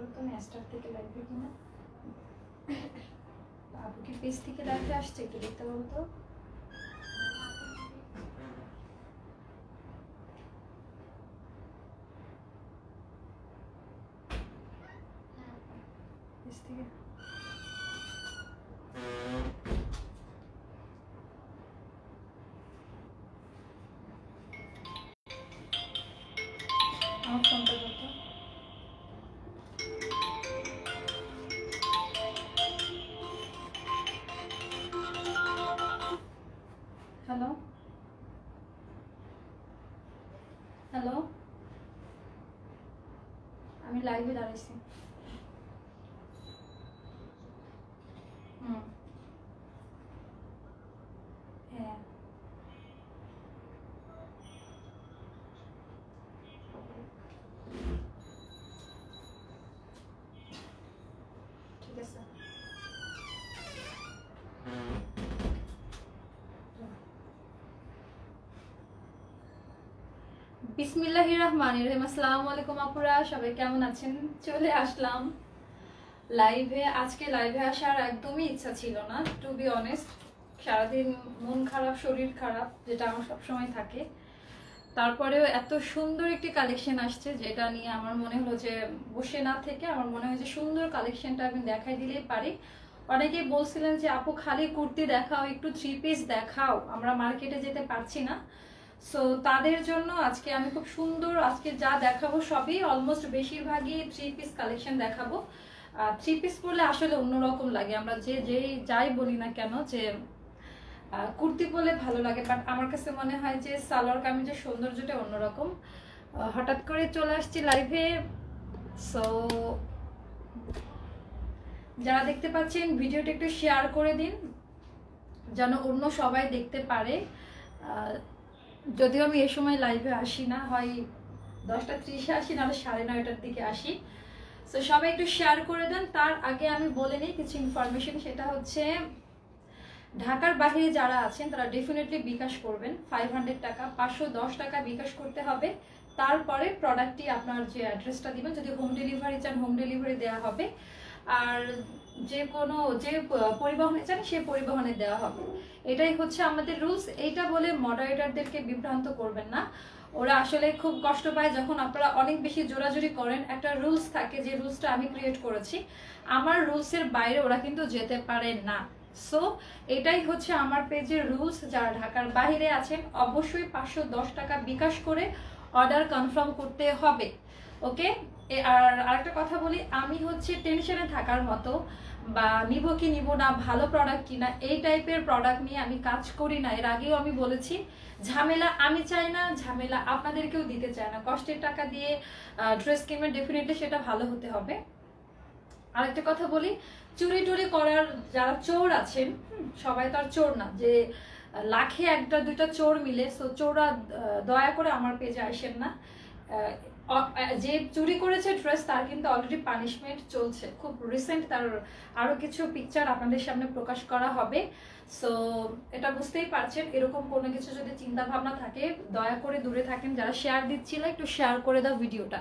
করো তুমি স্টার থেকে লাইভে কিনা, আপু কি পেজ থেকে লাইভে আসছে একটু দেখতে বলো তো। পেজ থেকে আমার ফোনটা দাও তো। হ্যালো হ্যালো, আমি লাইভে দাঁড়াইছি। হ্যাঁ ঠিক আছে। বিসমিল্লাহির রহমানির রহিম। আসসালামু আলাইকুম আপুরা, সবাই কেমন আছেন? চলে আসলাম লাইভে। আজকে লাইভে আসার একদমই ইচ্ছা ছিল না, টু বি অনেস্ট। সারাদিন মন খারাপ, শরীর খারাপ, যেটা আমার সবসময় থাকে। তারপরেও এত সুন্দর একটি কালেকশন আসছে, যেটা নিয়ে আমার মনে হলো যে বসে না থেকে আমার মনে হয় যে সুন্দর কালেকশনটা আমি দেখাই দিলেই পারি। অনেকেই বলছিলেন যে আপু খালি কুর্তি দেখাও, একটু থ্রি পিস দেখাও, আমরা মার্কেটে যেতে পারছি না। সো তাদের জন্য আজকে আমি খুব সুন্দর, আজকে যা দেখাবো সবই অলমোস্ট বেশিরভাগই থ্রি পিস কালেকশন দেখাবো। থ্রি পিস পরলে আসলে অন্যরকম লাগে, আমরা যাই বলি না কেন যে কুর্তি পরলে ভালো লাগে, বাট আমার কাছে মনে হয় যে সালোয়ার কামিজের সৌন্দর্যটা অন্যরকম। হঠাৎ করে চলে আসছি লাইভে। সো যারা দেখতে পাচ্ছেন ভিডিওটা একটু শেয়ার করে দিন, যেন অন্য সবাই দেখতে পারে। যদিও আমি এই সময় লাইভে আসি না, হয় 10:30-এ আসি, নাহলে 9:30টার দিকে আসি। সো সবাই একটু শেয়ার করে দেন। তার আগে আমি বলে নিই কিছু ইনফরমেশন, সেটা হচ্ছে ঢাকার বাইরে যারা আছেন তারা ডেফিনেটলি বিকাশ করবেন। 500 টাকা, 510 টাকা বিকাশ করতে হবে। তারপরে প্রোডাক্টটি আপনার যে অ্যাড্রেসটা দিবেন, যদি হোম ডেলিভারি চান হোম ডেলিভারি দেওয়া হবে, আর যে কোনো যে পরিবহনে চান সে পরিবহনে দেওয়া হবে। এটাই হচ্ছে আমাদের রুলস। এইটা বলে মডারেটরদেরকে বিভ্রান্ত করবেন না, ওরা আসলে খুব কষ্ট পায় যখন আপনারা অনেক বেশি জোরাজুরি করেন। একটা রুলস থাকে, যে রুলসটা আমি ক্রিয়েট করেছি, আমার রুলসের বাইরে ওরা কিন্তু যেতে পারে না। সো এটাই হচ্ছে আমার পেজের রুলস। যারা ঢাকার বাইরে আছেন অবশ্যই 510 টাকা বিকাশ করে অর্ডার কনফার্ম করতে হবে। ওকে। আর আরেকটা কথা বলি, আমি হচ্ছে টেনশনে থাকার মতো বা নিব কি নিব না, ভালো প্রোডাক্ট কিনা, এই টাইপের প্রোডাক্ট নিয়ে আমি কাজ করি না। এর আগেও আমি বলেছি, ঝামেলা আমি চাই না, ঝামেলা আপনাদেরকেও দিতে চাই না। কষ্টের টাকা দিয়ে ড্রেস কিনবেন, ডেফিনেটলি সেটা ভালো হতে হবে। আরেকটা কথা বলি, চুরি টুরি করার যারা চোর আছেন, সবাই তো আর চোর না যে লাখে একটা দুইটা চোর মিলে। সো চোরা দয়া করে আমার পেজে আসেন না। যে চুরি করেছে ড্রেস, তার কিন্তু অলরেডি পানিশমেন্ট চলছে, খুব রিসেন্ট তার আরো কিছু পিকচার আপনাদের সামনে প্রকাশ করা হবে। সো এটা বুঝতেই পারছেন। এরকম কোনো কিছু যদি চিন্তা ভাবনা থাকে, দয়া করে দূরে থাকেন। যারা শেয়ার দিচ্ছিল একটু শেয়ার করে দাও ভিডিওটা।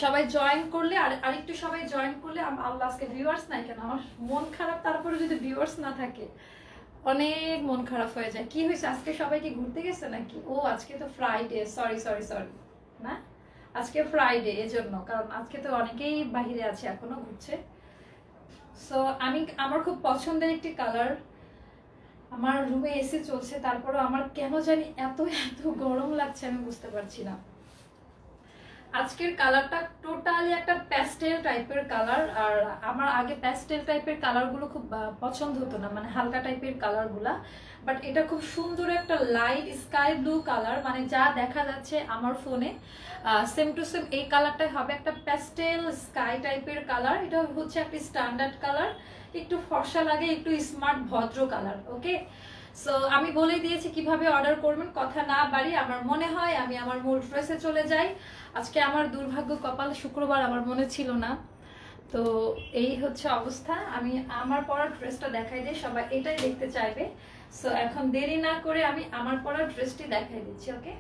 সবাই জয়েন করলে, আর একটু সবাই জয়েন করলে, আল্লাহ আজকে ভিউয়ার্স নাই কেন, আমার মন খারাপ। তারপরে যদি ভিউয়ার্স না থাকে অনেক মন খারাপ হয়ে যায়। কি হয়েছে আজকে, সবাই কি ঘুরতে গেছে নাকি? ও আজকে তো ফ্রাইডে, সরি সরি সরি, না আজকে ফ্রাইডে, এজন্য। কারণ আজকে তো অনেকেই বাহিরে আছে, এখনো ঘুরছে। সো আমার খুব পছন্দের একটি কালার। আমার রুমে এসি চলছে, তারপরও আমার কেন জানি এত এত গরম লাগছে, আমি বুঝতে পারছি না। আজকের কালারটা টোটালি একটা প্যাস্টেল টাইপের কালার। আর আমার আগে প্যাস্টেল টাইপের কালারগুলো খুব পছন্দ হতো না, মানে হালকা টাইপের কালারগুলা। বাট এটা খুব সুন্দর একটা লাইট স্কাই ব্লু কালার, মানে যা দেখা যাচ্ছে আমার ফোনে সেম টু সেম এই কালারটাই হবে। একটা প্যাস্টেল স্কাই টাইপের কালার। এটা হচ্ছে একটা স্ট্যান্ডার্ড কালার, একটু ফর্সা লাগে, একটু স্মার্ট ভদ্র কালার। ওকে। সো আমি বলে দিয়েছি কিভাবে অর্ডার করবেন। কথা না বাড়ি, আমার মনে হয় আমি আমার মূল ড্রেসে চলে যাই। আজকে আমার দুর্ভাগ্য কপাল, শুক্রবার আমার মনে ছিল না। তো এই হচ্ছে অবস্থা। আমি আমার পরা ড্রেসটা দেখাই দিই, সবাই এটাই দেখতে চাইবে। সো এখন দেরি না করে আমি আমার পরা ড্রেসটি দেখাই দিচ্ছি। ওকে।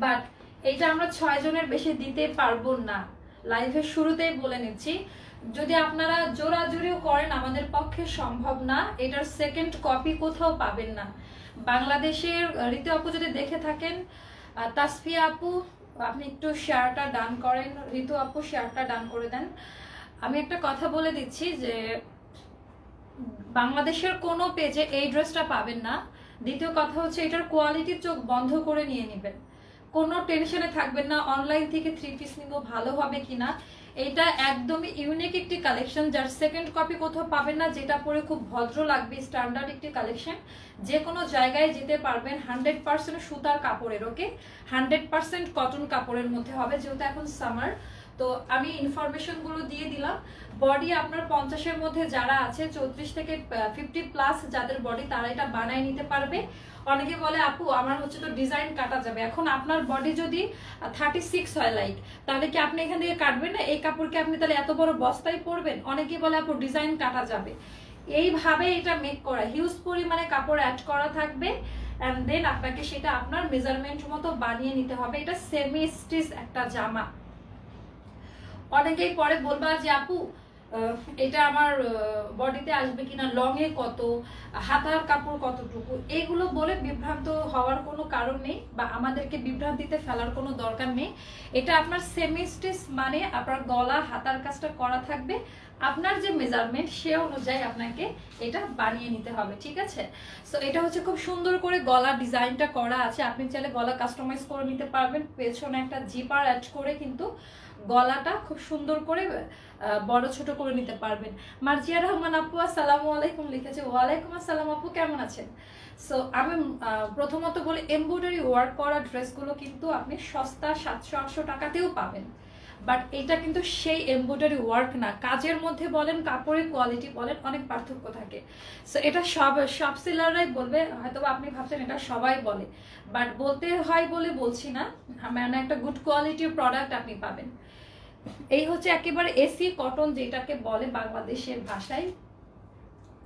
বাট এইটা আমরা 6 জনের বেশি দিতে পারবো না। লাইভের শুরুতেই বলে নিচ্ছি, যদি আপনারা জোরাজুরিও করেন আমাদের পক্ষে সম্ভব না, এটার সেকেন্ড কপি কোথাও পাবেন না। বাংলাদেশের ঋতু আপু যদি দেখে থাকেন, তাসফিয়া আপু আপনি একটু শেয়ারটা ডান করেন, ঋতু আপু শেয়ারটা ডান করে দেন। আমি একটা কথা বলে দিচ্ছি যে বাংলাদেশের কোনো পেজে এই ড্রেসটা পাবেন না। দ্বিতীয় কথা হচ্ছে এটার কোয়ালিটি চোখ বন্ধ করে নিয়ে নেবেন, কোনো টেনশনে থাকবেন না অনলাইন থেকে 3 পিস নিব ভালো হবে কিনা। এটা একদমই ইউনিক একটি কালেকশন, যার সেকেন্ড কপি কোথাও পাবেন না, যেটা পরে খুব ভদ্র লাগবে, স্ট্যান্ডার্ড একটি কালেকশন, যে কোনো জায়গায় যেতে পারবেন। 100% সুতার কাপড়ের, ওকে, 100% কটন কাপড়ের মধ্যে হবে, যেহেতু এখন সামার। তো আমি ইনফরমেশন গুলো দিয়ে দিলাম। বডি আপনার 50-এর মধ্যে যারা আছে, 34 থেকে 50+ যাদের বডি, তারা এটা বানায় নিতে পারবে। অনেকে বলে আপু আমার হচ্ছে তো ডিজাইন কাটা যাবে, এখন আপনার বডি যদি 36 হয় লাইক, তাহলে কি আপনি এখান থেকে কাটবেন না? এই কাপড়কে আপনি তাহলে এত বড় বস্তায় পরবেন? অনেকে বলে আপু ডিজাইন কাটা যাবে। এইভাবে এটা মেক করা, হিউজ পরিমাণে কাপড় অ্যাড করা থাকবে, এন্ড দেন আপনাকে সেটা আপনার মেজারমেন্ট মতো বানিয়ে নিতে হবে। এটা সেমি স্টিচ একটা জামা। অনেকেই পরে বলবা যে আপু এটা আমার বডিতে আসবে কিনা, লং এ কত, হাতার কাপড় কতটুকু, এগুলো বলে বিভ্রান্ত হওয়ার কোনো কারণ নেই, বা আমাদেরকে বিভ্রান্তিতে ফেলার কোনো দরকার নেই। এটা আপনার সেমি স্টিচ মানে আপনার গলা হাতার কাজটা করা থাকবে, আপনার যে মেজারমেন্ট সে অনুযায়ী আপনাকে এটা বানিয়ে নিতে হবে, ঠিক আছে? সো এটা হচ্ছে খুব সুন্দর করে গলা ডিজাইনটা করা আছে, আপনি চাইলে গলা কাস্টমাইজ করে নিতে পারবেন, পেছনে একটা জিপার অ্যাড করে কিন্তু গলাটা খুব সুন্দর করে বড় ছোট করে নিতে পারবেন। মার্জিয়া রহমান আপু আসসালামু আলাইকুম লিখেছে। ওয়ালাইকুম আসসালাম আপু, কেমন আছেন? সো আমি প্রথমত বলি, এমব্রয়ডারি ওয়ার্ক করা ড্রেসগুলো কিন্তু আপনি সস্তা 700-800 টাকাতেও পাবেন, বাট এটা কিন্তু সেই এমব্রয়ডারি ওয়ার্ক না। কাজের মধ্যে বলেন, কাপড়ের কোয়ালিটি বলেন, অনেক পার্থক্য থাকে। সো এটা সব সেলাররাই বলবে, হয়তো আপনি ভাবছেন এটা সবাই বলে, বাট বলতে হয় বলে বলছি না, মানে একটা গুড কোয়ালিটির প্রোডাক্ট আপনি পাবেন। এই হচ্ছে একেবারে এসি কটন, যেটাকে বলে বাংলাদেশের ভাষায়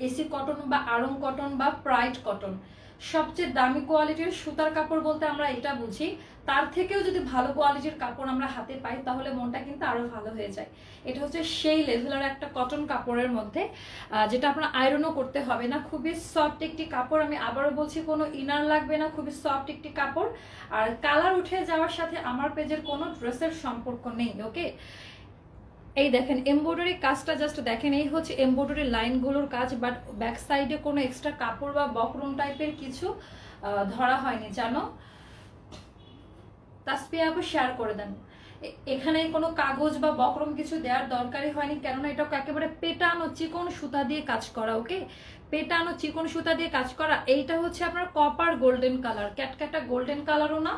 এসি কটন বা আড়ং কটন বা প্রাইড কটন। সবচেয়ে দামি কোয়ালিটির সুতার কাপড় বলতে আমরা এটা বুঝি, তার থেকেও যদি ভালো কোয়ালিটির কাপড় আমরা হাতে পাই তাহলে মনটা কিন্তু আরো ভালো হয়ে যায়। এটা হচ্ছে সেই লেভেলের একটা কটন কাপড়ের মধ্যে, যেটা আপনার আয়রনও করতে হবে না, খুবই সফট একটি কাপড়। আমি আবারও বলছি, কোনো ইনার লাগবে না, খুবই সফট একটি কাপড়। আর কালার উঠে যাওয়ার সাথে আমার পেজের কোনো ড্রেসের সম্পর্ক নেই, ওকে? এই দেখেন এমব্রয়ডারি কাজটা, জাস্ট দেখেন, এই হচ্ছে এমব্রয়ডারি লাইনগুলোর কাজ, বাট ব্যাক সাইডে কোনো এক্সট্রা কাপড় বা বক্রম টাইপের কিছু ধরা হয়নি, জানো? তাসফিয়া আপু শেয়ার করে দেন। এখানে কোনো কাগজ বা বক্রম কিছু দেওয়ার দরকারই হয়নি, কেননা এটা একেবারে পেটানো চিকন সুতা দিয়ে কাজ করা, ওকে? পেটানো চিকন সুতা দিয়ে কাজ করা। এইটা হচ্ছে আপনার কপার গোল্ডেন কালার, ক্যাটক্যাটা গোল্ডেন কালারও না,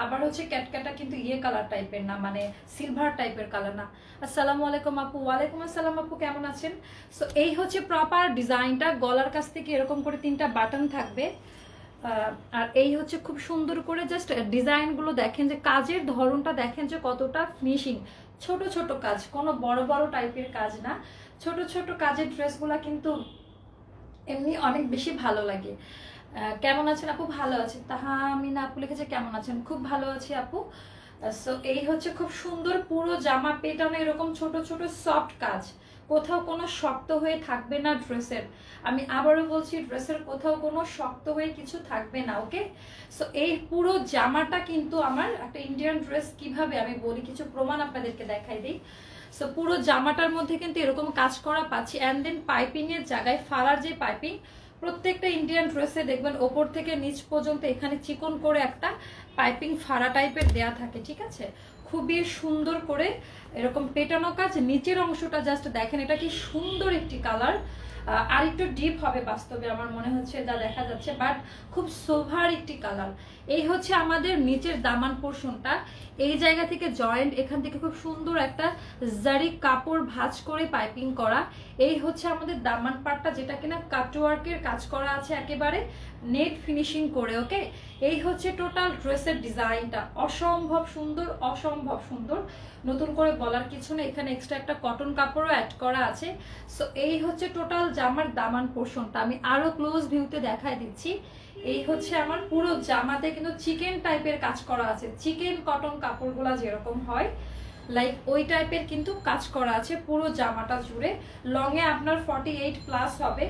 আবার হচ্ছে ক্যাটক্যাটা কিন্তু ইয়ে কালার টাইপের না, মানে সিলভার টাইপের কালার না। আসসালামু আলাইকুম আপু। ওয়ালাইকুম আসসালাম আপু, কেমন আছেন? সো এই হচ্ছে প্রপার ডিজাইনটা, গলার কাছ থেকে এরকম করে 3টা বাটন থাকবে, আর এই হচ্ছে খুব সুন্দর করে জাস্ট ডিজাইনগুলো দেখেন, যে কাজের ধরনটা দেখেন যে কতটা ফিনিশিং। ছোট ছোট কাজ, কোনো বড় বড় টাইপের কাজ না, ছোট ছোট কাজের ড্রেসগুলা কিন্তু এমনি অনেক বেশি ভালো লাগে। কেমন আছেন আপু? ভালো আছি। তাহমিনা আপু লিখেছে কেমন আছেন? খুব ভালো আছি আপু। সো এই হচ্ছে খুব সুন্দর পুরো জামা পেটানো এরকম ছোট ছোট সফট কাজ, কোথাও কোনো শক্ত হয়ে থাকবে না ড্রেসের। আমি আবারও বলছি, ড্রেসের কোথাও কোনো শক্ত হয়ে কিছু থাকবে না, ওকে? সো এই পুরো জামাটা কিন্তু আমার একটা ইন্ডিয়ান ড্রেস, কিভাবে আমি বলি, কিছু প্রমাণ আপনাদেরকে দেখাই দিই। সো পুরো জামাটার মধ্যে কিন্তু এরকম কাজ করা পাচ্ছি, অ্যান্ড দেন পাইপিং এর জায়গায় ফাড়ার যে পাইপিং, প্রত্যেকটা ইন্ডিয়ান ড্রেসে দেখবেন ওপর থেকে নিচ পর্যন্ত এখানে চিকন করে একটা পাইপিং ফাড়া টাইপের দেয়া থাকে, ঠিক আছে? খুবই সুন্দর করে এরকম পেটানো কাজ। নিচের অংশটা জাস্ট দেখেন, এটা কি সুন্দর একটি কালার, আর একটু ডিপ হবে বাস্তবে আমার মনে হচ্ছে যা দেখা যাচ্ছে, বাট খুব সোভার একটি কালার। এই হচ্ছে আমাদের নিচের দামান পোর্শনটা, এই জায়গা থেকে জয়েন্ট, এখান থেকে খুব সুন্দর একটা জারি কাপড় ভাঁজ করে পাইপিং করা। এই হচ্ছে আমাদের দামান পাটটা, যেটা কিনা কাটওয়ার্কের কাজ করা আছে একেবারে নেট ফিনিশিং করে, ওকে? এই হচ্ছে টোটাল ড্রেসের ডিজাইনটা, অসম্ভব সুন্দর, অসম্ভব সুন্দর, নতুন করে বলার কিছু না। এখানে এক্সট্রা একটা কটন কাপড়ও অ্যাড করা আছে। সো এই হচ্ছে টোটাল জামার দামান পোর্শনটা, আমি আরো ক্লোজ ভিউতে দেখাই দিচ্ছি। এই হচ্ছে আমার পুরো জামাতে কিন্তু চিকেন টাইপের কাজ করা আছে, চিকেন কটন কাপড়গুলা যেরকম হয় লাইক ওই টাইপের কিন্তু কাজ করা আছে পুরো জামাটা জুড়ে। লংয়ে আপনার 48 প্লাস হবে,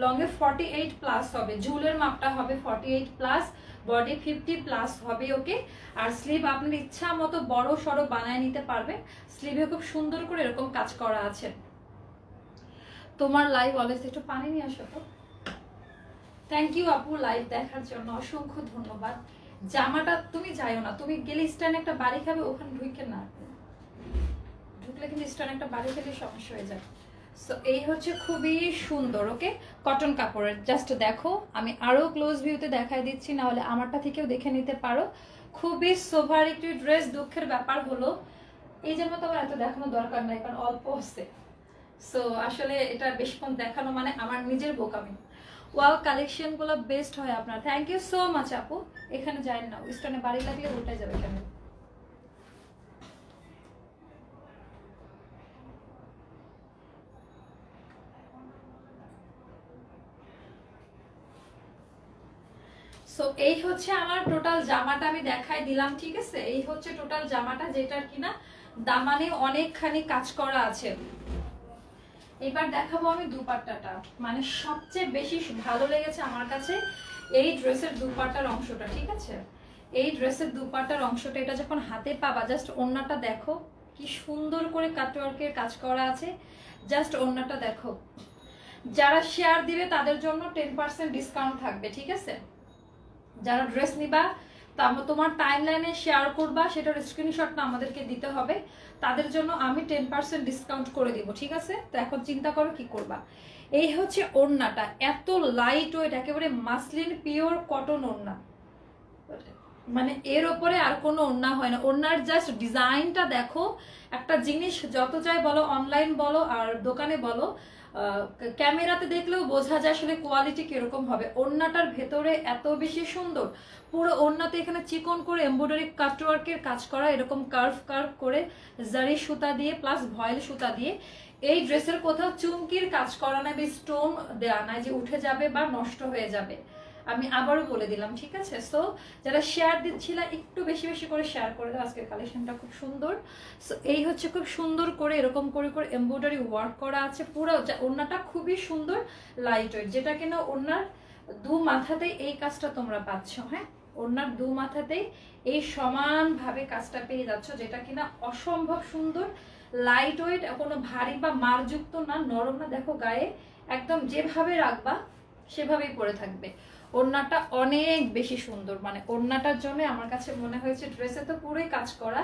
লংয়ে 48 প্লাস হবে, ঝুলের মাপটা হবে 48 প্লাস, বডি 50 প্লাস হবে। ওকে, আর স্লিভ আপনার ইচ্ছা মতো বড় সড়ো বানায় নিতে পারবেন। স্লিভে খুব সুন্দর করে এরকম কাজ করা আছে। তোমার লাইভ অলওয়েজ, একটু পানি নিয়ে আসো তো। থ্যাংক ইউ আপু লাইভ দেখার জন্য, অসংখ্য ধন্যবাদ। জামাটা তুমি যাইও না, তুমি গেলে স্ট্যান্ড একটা বাড়ি খাবে, ওখানে ঢুকে না, ঢুকলে কিন্তু স্ট্যান্ড একটা বাড়ি খেলে সমস্যা হয়ে যায়। সো এই হচ্ছে খুবই সুন্দর ওকে কটন কাপড়ের। জাস্ট দেখো, আমি আরো ক্লোজ ভিউতে দেখাই দিচ্ছি, না হলে আমারটা থেকেও দেখে নিতে পারো। খুবই সোভার একটি ড্রেস। দুঃখের ব্যাপার হলো এই জন্য তো আমার এত দেখানো দরকার নাই, কারণ অল্প হচ্ছে। সো আসলে এটা বেশিক্ষণ দেখানো মানে আমার নিজের বোকামি। ওয়াও, কালেকশন গুলো বেস্ট হয় আপনার। থ্যাংক ইউ সো মাচ আপু। এখানে যাই না, স্টোনে বাড়ি লাগলে উল্টে যাবে কেন। সো এই হচ্ছে আমার টোটাল জামাটা, আমি দেখাই দিলাম, ঠিক আছে। এই হচ্ছে টোটাল জামাটা, যেটার কিনা দামানে অনেকখানি কাজ করা আছে। এবার দেখাবো আমি দুপাট্টাটা, মানে সবচেয়ে বেশি ভালো লেগেছে আমার কাছে এই ড্রেসের দুপাট্টার অংশটা, ঠিক আছে। এই ড্রেসের দুপাট্টার অংশটা, এটা যখন হাতে পাবা, জাস্ট ওড়নাটা দেখো কি সুন্দর করে কাটওয়ার্কের কাজ করা আছে। জাস্ট ওড়নাটা দেখো। যারা শেয়ার দিবে তাদের জন্য 10% ডিসকাউন্ট থাকবে, ঠিক আছে। যারা ড্রেস নিবা, তোমার টাইমলাইনে শেয়ার করবা, সেটার স্ক্রিনশটটা আমাদেরকে দিতে হবে, তাদের জন্য আমি 10% ডিসকাউন্ট করে দিব, ঠিক আছে। তো এখন চিন্তা করো কি করবা। এই হচ্ছে ওড়নাটা, এত লাইট ওয়েট, একেবারে মাসলিন পিওর কটন ওড়না, মানে এর ওপরে আর কোনো ওড়না হয় না। ওড়নার জাস্ট ডিজাইনটা দেখো। একটা জিনিস যত যাই বলো, অনলাইন বলো আর দোকানে বলো, ক্যামেরাতে দেখলেও বোঝা যায় আসলে কোয়ালিটি কিরকম হবে। ওড়নাটার ভেতরে এত বেশি সুন্দর, পুরো ওড়নাতে এখানে চিকন করে এমব্রয়ডারি কাটওয়ার্কের কাজ করা, এরকম কার্ভ কার্ভ করে জারি সুতা দিয়ে প্লাস ভয়েল সুতা দিয়ে। এই ড্রেসের কোথাও চুমকির কাজ করা নাই বা স্টোন দেওয়া নাই যে উঠে যাবে বা নষ্ট হয়ে যাবে, আমি আবারও বলে দিলাম, ঠিক আছে। সো যারা শেয়ার দিচ্ছিল, একটু বেশি বেশি করে শেয়ার করে দাও, আজকের কালেকশনটা খুব সুন্দর। সো এই হচ্ছে খুব সুন্দর করে এরকম করে করে এমব্রয়ডারি ওয়ার্ক করা আছে। পুরো ওড়নাটা খুবই সুন্দর লাইট ওয়েট, যেটা কিনা ওড়নার দু মাথাতেই এই কাজটা তোমরা পাচ্ছ। হ্যাঁ, ওড়নার দু মাথাতেই এই সমানভাবে কাজটা পেয়ে যাচ্ছ, যেটা কিনা অসম্ভব সুন্দর লাইট ওয়েট, কোনো ভারী বা মারযুক্ত না, নরম না। দেখো গায়ে একদম যেভাবে রাখবা সেভাবেই পরে থাকবে। ওড়নাটা অনেক বেশি সুন্দর, মানে ওড়নাটার জন্য আমার কাছে মনে হয়েছে, ড্রেসে তো পুরোই কাজ করা,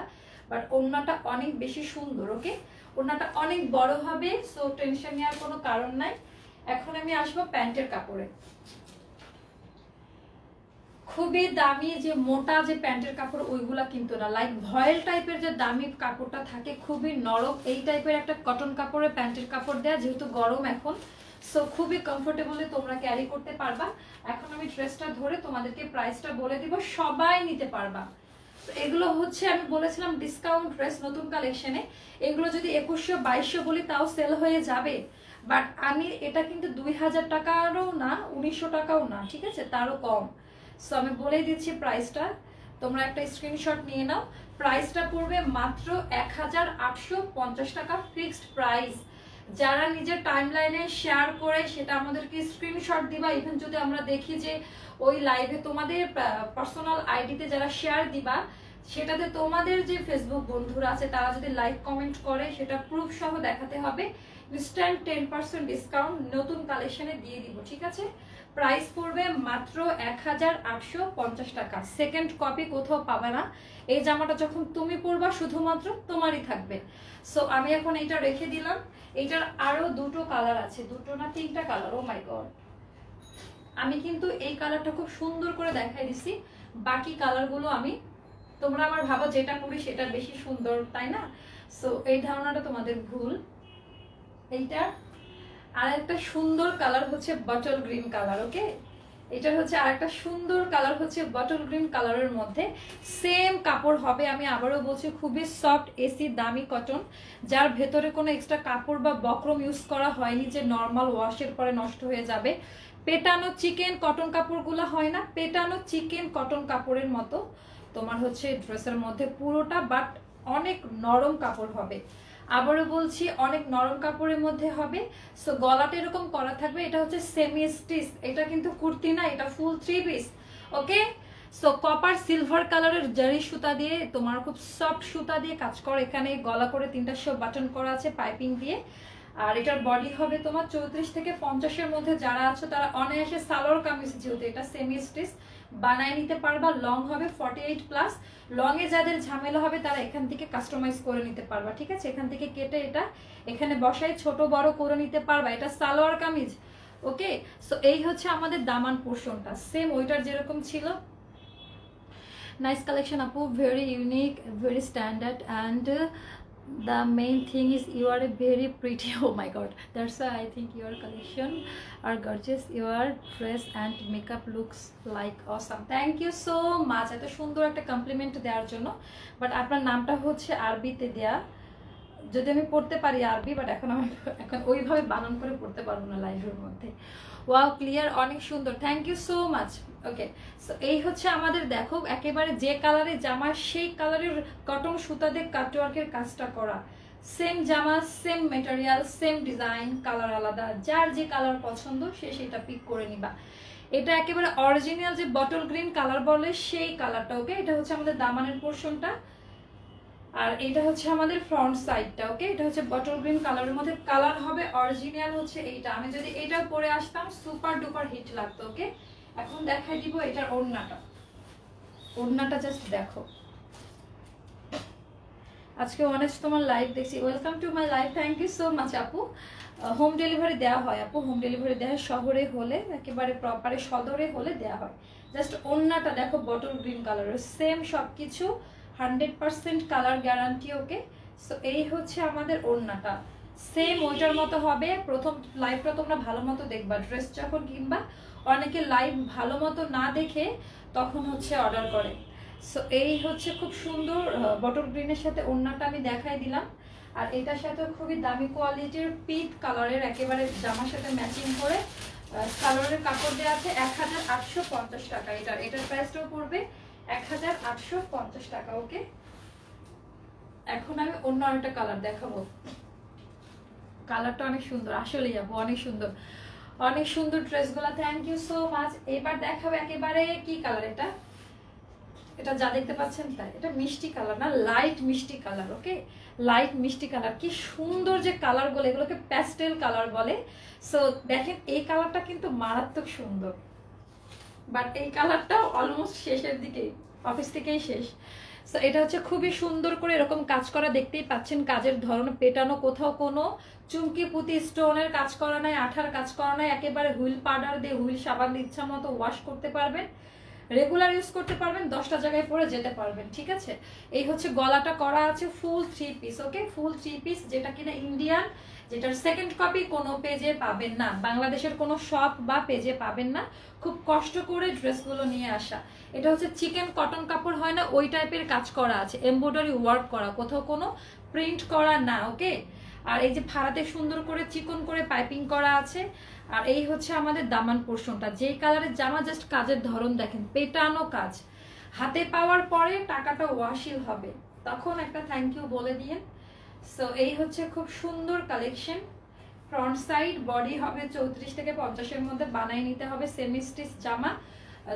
বাট ওড়নাটা অনেক বেশি সুন্দর। ওকে, ওড়নাটা অনেক বড় হবে, সো টেনশন নেওয়ার কোনো কারণ নাই। এখন আমি আসবো প্যান্টের কাপড়ে। খুবই দামি যে মোটা যে প্যান্টের কাপড়, ওইগুলা কিন্তু না, লাইক ভয়েল টাইপের যে দামি কাপড়টা থাকে, খুবই নরম, এই টাইপের একটা কটন কাপড়ে প্যান্টের কাপড় দেয়া, যেহেতু গরম এখন, সো খুবই কমফোর্টেবলি তোমরা ক্যারি করতে পারবা। এখন আমি ড্রেসটা ধরে তোমাদেরকে প্রাইসটা বলে দিব, সবাই নিতে পারবা। তো এগুলো হচ্ছে আমি বলেছিলাম ডিসকাউন্ট ড্রেস, নতুন কালেকশনে। এগুলো যদি 2100 2200 বলি তাও সেল হয়ে যাবে, বাট আমি এটা কিন্তু 2000 টাকারও না, 1900 টাকাও না, ঠিক আছে, তারও কম। সো আমি বলে দিচ্ছি প্রাইসটা, তোমরা একটা স্ক্রিনশট নিয়ে নাও। প্রাইসটা পড়বে মাত্র 1850 টাকা, ফিক্সড প্রাইস। যারা নিজের টাইমলাইনে শেয়ার করে সেটা আমাদেরকে স্ক্রিনশট দিবা। ইভেন যদি আমরা দেখি যে ওই লাইভে তোমাদের পার্সোনাল আইডিতে যারা শেয়ার দিবা, সেটাতে তোমাদের যে ফেসবুক বন্ধুরা আছে তারা যদি লাইক কমেন্ট করে, সেটা প্রুফ সহ দেখাতে হবে। ইনস্ট্যান্ট 10% ডিসকাউন্ট নতুন কালেকশনে দিয়ে দিব, ঠিক আছে। প্রাইস পড়বে মাত্র 1850 টাকা। সেকেন্ড কপি কোথাও পাবে না। এই জামাটা যখন তুমি পরবা শুধুমাত্র তোমারই থাকবে। সো আমি এখন এটা রেখে দিলাম। এটার আরো দুটো কালার আছে, দুটো না তিনটা কালার। ও মাই গড, আমি কিন্তু এই কালারটা খুব সুন্দর করে দেখাই দিছি, বাকি কালারগুলো আমি, তোমরা আবার ভাবো যেটা পরি সেটা বেশি সুন্দর, তাই না। সো এই ধারণাটা তোমাদের ভুল। এইটা আর একটা সুন্দর কালার হচ্ছে বটল গ্রিন কালার। ওকে, এটা হচ্ছে আরেকটা সুন্দর কালার, হচ্ছে বটল গ্রিন কালারের মধ্যে সেম কাপড় হবে। আমি আবারও বলছি, খুবই সফট এসি দামি কটন, যার ভেতরে কোনো এক্সট্রা কাপড় বা বক্রম ইউজ করা হয়নি যে নর্মাল ওয়াশের পরে নষ্ট হয়ে যাবে। পেটানো চিকেন কটন কাপড়গুলো হয় না, পেটানো চিকেন কটন কাপড়ের মতো তোমার হচ্ছে ড্রেসের মধ্যে পুরোটা, বাট অনেক নরম কাপড় হবে, আবারও বলছি অনেক নরম কাপড়ের মধ্যে হবে। সো গলাটা এরকম করা থাকবে, এটা হচ্ছে সেমি স্টিচ, এটা কিন্তু কুর্তি না, এটা ফুল 3 পিস। ওকে, সো কপার সিলভার কালারের জারি সুতা দিয়ে, তোমার খুব সফট সুতা দিয়ে কাজ করা, এখানে গলা করে 3টা বাটন করা আছে পাইপিং দিয়ে। আর এটার বডি হবে তোমার 34 থেকে 50-এর মধ্যে যারা আছো তারা অনায়াসে সালোয়ার কামিজ, যেহেতু এটা সেমি স্টিচ, বানায় নিতে পারবা। লং হবে 48+। লং এ যাদের ঝামেলা হবে তারা এখান থেকে কাস্টমাইজ করে নিতে পারবা, ঠিক আছে? এখান থেকে কেটে এটা এখানে বসায় ছোট বড় করে নিতে পারবা, এটা সালোয়ার কামিজ। ওকে, সো এই হচ্ছে আমাদের দামান পোর্শনটা, সেম ওইটার যেরকম ছিল। Nice collection, Apu. Very unique, very standard, and the main thing is you are a very pretty. Oh my God, that's why I think your collection are gorgeous. Your dress and makeup looks like awesome. Thank you so much. এত সুন্দর একটা complement দেওয়ার জন্য। But আপনার নামটা হচ্ছে আরবিতে দেয়া, যদি আমি পড়তে পারি আরবি, বাট এখন ওইভাবে বানান করে পড়তে পারবো না লাইভের মধ্যে। ওয়াও, ক্লিয়ার, অনেক সুন্দর, thank you so much. Okay, so এই হচ্ছে আমাদের, দেখো একেবারে যে কালারের জামা সেই কালারের কটন সুতা দিয়ে কাটওয়ার্কের কাজটা করা, সেম জামা same material same design, colour আলাদা, যার যে কালার পছন্দ সে সেটা পিক করে নিবা। এটা একেবারে অরিজিনাল যে বটল গ্রিন কালার বলে সেই কালারটা। ওকে, এটা হচ্ছে আমাদের দামানের পোর্শনটা, আর এটা হচ্ছে আমাদের ফ্রন্ট সাইডটা। ওকে, এটা হচ্ছে বটল গ্রিন কালারের মধ্যে, কালার হবে অরিজিনাল হচ্ছে এইটা। আমি যদি এটা পরে আসতাম সুপার ডুপার হিট লাগতো। ওকে, এখন দেখাই দিব এটার ওড়নাটা। ওড়নাটা জাস্ট দেখো। আজকে অনেক তোমার লাইভ দেখছি, welcome to my live, thank you so much আপু। হোম ডেলিভারি দেওয়া হয় আপু, হোম ডেলিভারি দেওয়া হয়, শহরে হলে একেবারে প্রপারে সদরে হলে দেওয়া হয়। জাস্ট ওড়নাটা দেখো, বটল গ্রিন কালারের, সেম সব কিছু 100% কালার গ্যারান্টি। ওকে, সো এই হচ্ছে আমাদের ওড়নাটা, সেম ওইটার মতো হবে। প্রথম লাইভটা তোমরা ভালো মতো দেখবা, ড্রেস যখন কিনবা অনেকে লাইভ ভালো মতো না দেখে তখন হচ্ছে অর্ডার করে। সো এই হচ্ছে খুব সুন্দর বটল গ্রিনের সাথে ওড়নাটা আমি দেখাই দিলাম। আর এটার সাথে খুবই দামি কোয়ালিটির পিট কালারের একেবারে জামার সাথে ম্যাচিং করে কালারের কাপড় দেওয়া আছে 1850 টাকা। এটার প্রাইসটাও পড়বে 1850 টাকা। ওকে, এখন আমি অন্য একটা কালার দেখাবো, কালারটা অনেক সুন্দর, আসলেই আপু অনেক সুন্দর, অনেক সুন্দর ড্রেসগুলো, থ্যাংক ইউ সো মাচ। এবার দেখাবো একেবারে কি কালার, এটা যা দেখতে পাচ্ছেন তাই, এটা মিষ্টি কালার না, লাইট মিষ্টি কালার। ওকে, লাইট মিষ্টি কালার, কি সুন্দর যে কালার বলে, এগুলোকে প্যাস্টেল কালার বলে। সো দেখেন এই কালারটা কিন্তু মারাত্মক সুন্দর, বাট এই কালারটা অলমোস্ট শেষের দিকেই, অফিস থেকেই শেষ। সো এটা হচ্ছে খুবই সুন্দর করে এরকম কাজ করা, দেখতেই পাচ্ছেন কাজের ধরন পেটানো, কোথাও কোনো চুমকি পুঁতি স্টোনের কাজ করা নাই, আঠার কাজ করা নাই, একেবারে হুইল পাউডার দিয়ে হুইল সাবান দিয়ে ইচ্ছা মতো ওয়াশ করতে পারবেন, রেগুলার ইউজ করতে পারবেন, 10টা জায়গায় পরে যেতে পারবেন, ঠিক আছে? এই হচ্ছে গলাটা করা আছে ফুল 3 পিস। ওকে, ফুল 3 পিস, যেটা কিনা ইন্ডিয়ান, যেটার সেকেন্ড কপি কোনো পেজে পাবেন না, বাংলাদেশের কোনো শপ বা পেজে পাবেন না। খুব কষ্ট করে ড্রেসগুলো নিয়ে আসা। এটা হচ্ছে চিকেন কটন কাপড় হয় না, ওই টাইপের কাজ করা আছে, এমব্রয়ডারি ওয়ার্ক করা, কোথাও কোনো প্রিন্ট করা না। ওকে, আর এই যে ফাড়াতে সুন্দর করে চিকন করে পাইপিং করা আছে। আর এই হচ্ছে আমাদের দামান পোর্শনটা, যেই কালারের জামা, জাস্ট কাজের ধরন দেখেন, পেটানো কাজ, হাতে পাওয়ার পরে টাকাটা ওয়াশিল হবে, তখন একটা থ্যাংক ইউ বলে দিয়ে। সো এই হচ্ছে খুব সুন্দর কালেকশন। ফ্রন্ট সাইড বডি হবে 34 থেকে 50-এর মধ্যে, বানাই নিতে হবে, সেমি স্টিচ জামা,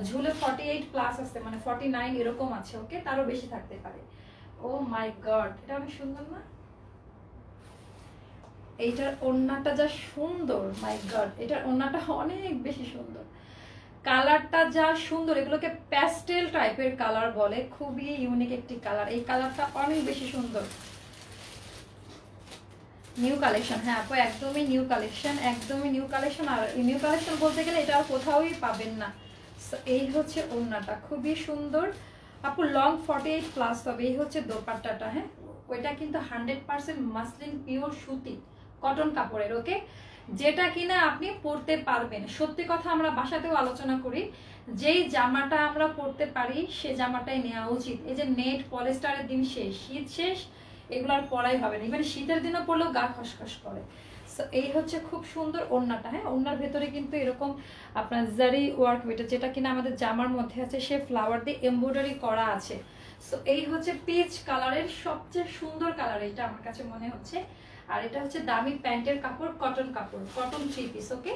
ঝুলে 48+ আছে, মানে 49 এরকম আছে। ওকে, তারও বেশি থাকতে পারে। ও মাই গড, এটা অনেক সুন্দর না? এইটার ওড়নাটা যা সুন্দর, মাই গড, এটার ওড়নাটা অনেক বেশি সুন্দর, কালারটা যা সুন্দর, এগুলোকে প্যাস্টেল টাইপের কালার বলে, খুবই ইউনিক একটি কালার। এই কালারটা অনেক বেশি সুন্দর, নিউ কালেকশন। হ্যাঁ আপু, একদমই নিউ কালেকশন, একদমই নিউ কালেকশন। আর নিউ কালেকশন বলতে গেলে এটা আর কোথাওই পাবেন না। এই হচ্ছে ওড়নাটা, খুবই সুন্দর আপু, লং 48+ হবে। এই হচ্ছে দোপাট্টাটা, হ্যাঁ ওইটা কিন্তু 100% মাসলিন পিওর সুতি কটন কাপড়ের। ওকে, যেটা কিনা আপনি পরতে পারবেন। সত্যি কথা, আমরা বাসাতেও আলোচনা করি, যেই জামাটা আমরা পরতে পারি সে জামাটাই নেওয়া উচিত। এই যে নেট পলিস্টারের দিন শেষ, শীত শেষ, এগুলো আর পরাই হবে না, ইভেন শীতের দিনও পরলেও গা খসখস করে। সো এই হচ্ছে খুব সুন্দর ওড়নাটা। হ্যাঁ, ওড়নার ভেতরে কিন্তু এরকম আপনার জারি ওয়ার্ক, যেটা কিনা আমাদের জামার মধ্যে আছে, সে ফ্লাওয়ার দিয়ে এমব্রয়ডারি করা আছে। সো এই হচ্ছে পিচ কালারের সবচেয়ে সুন্দর কালার, এটা আমার কাছে মনে হচ্ছে। আর এটা হচ্ছে দামি প্যান্টের কাপড়, কটন কাপড়, কটন 3 পিস। ওকে,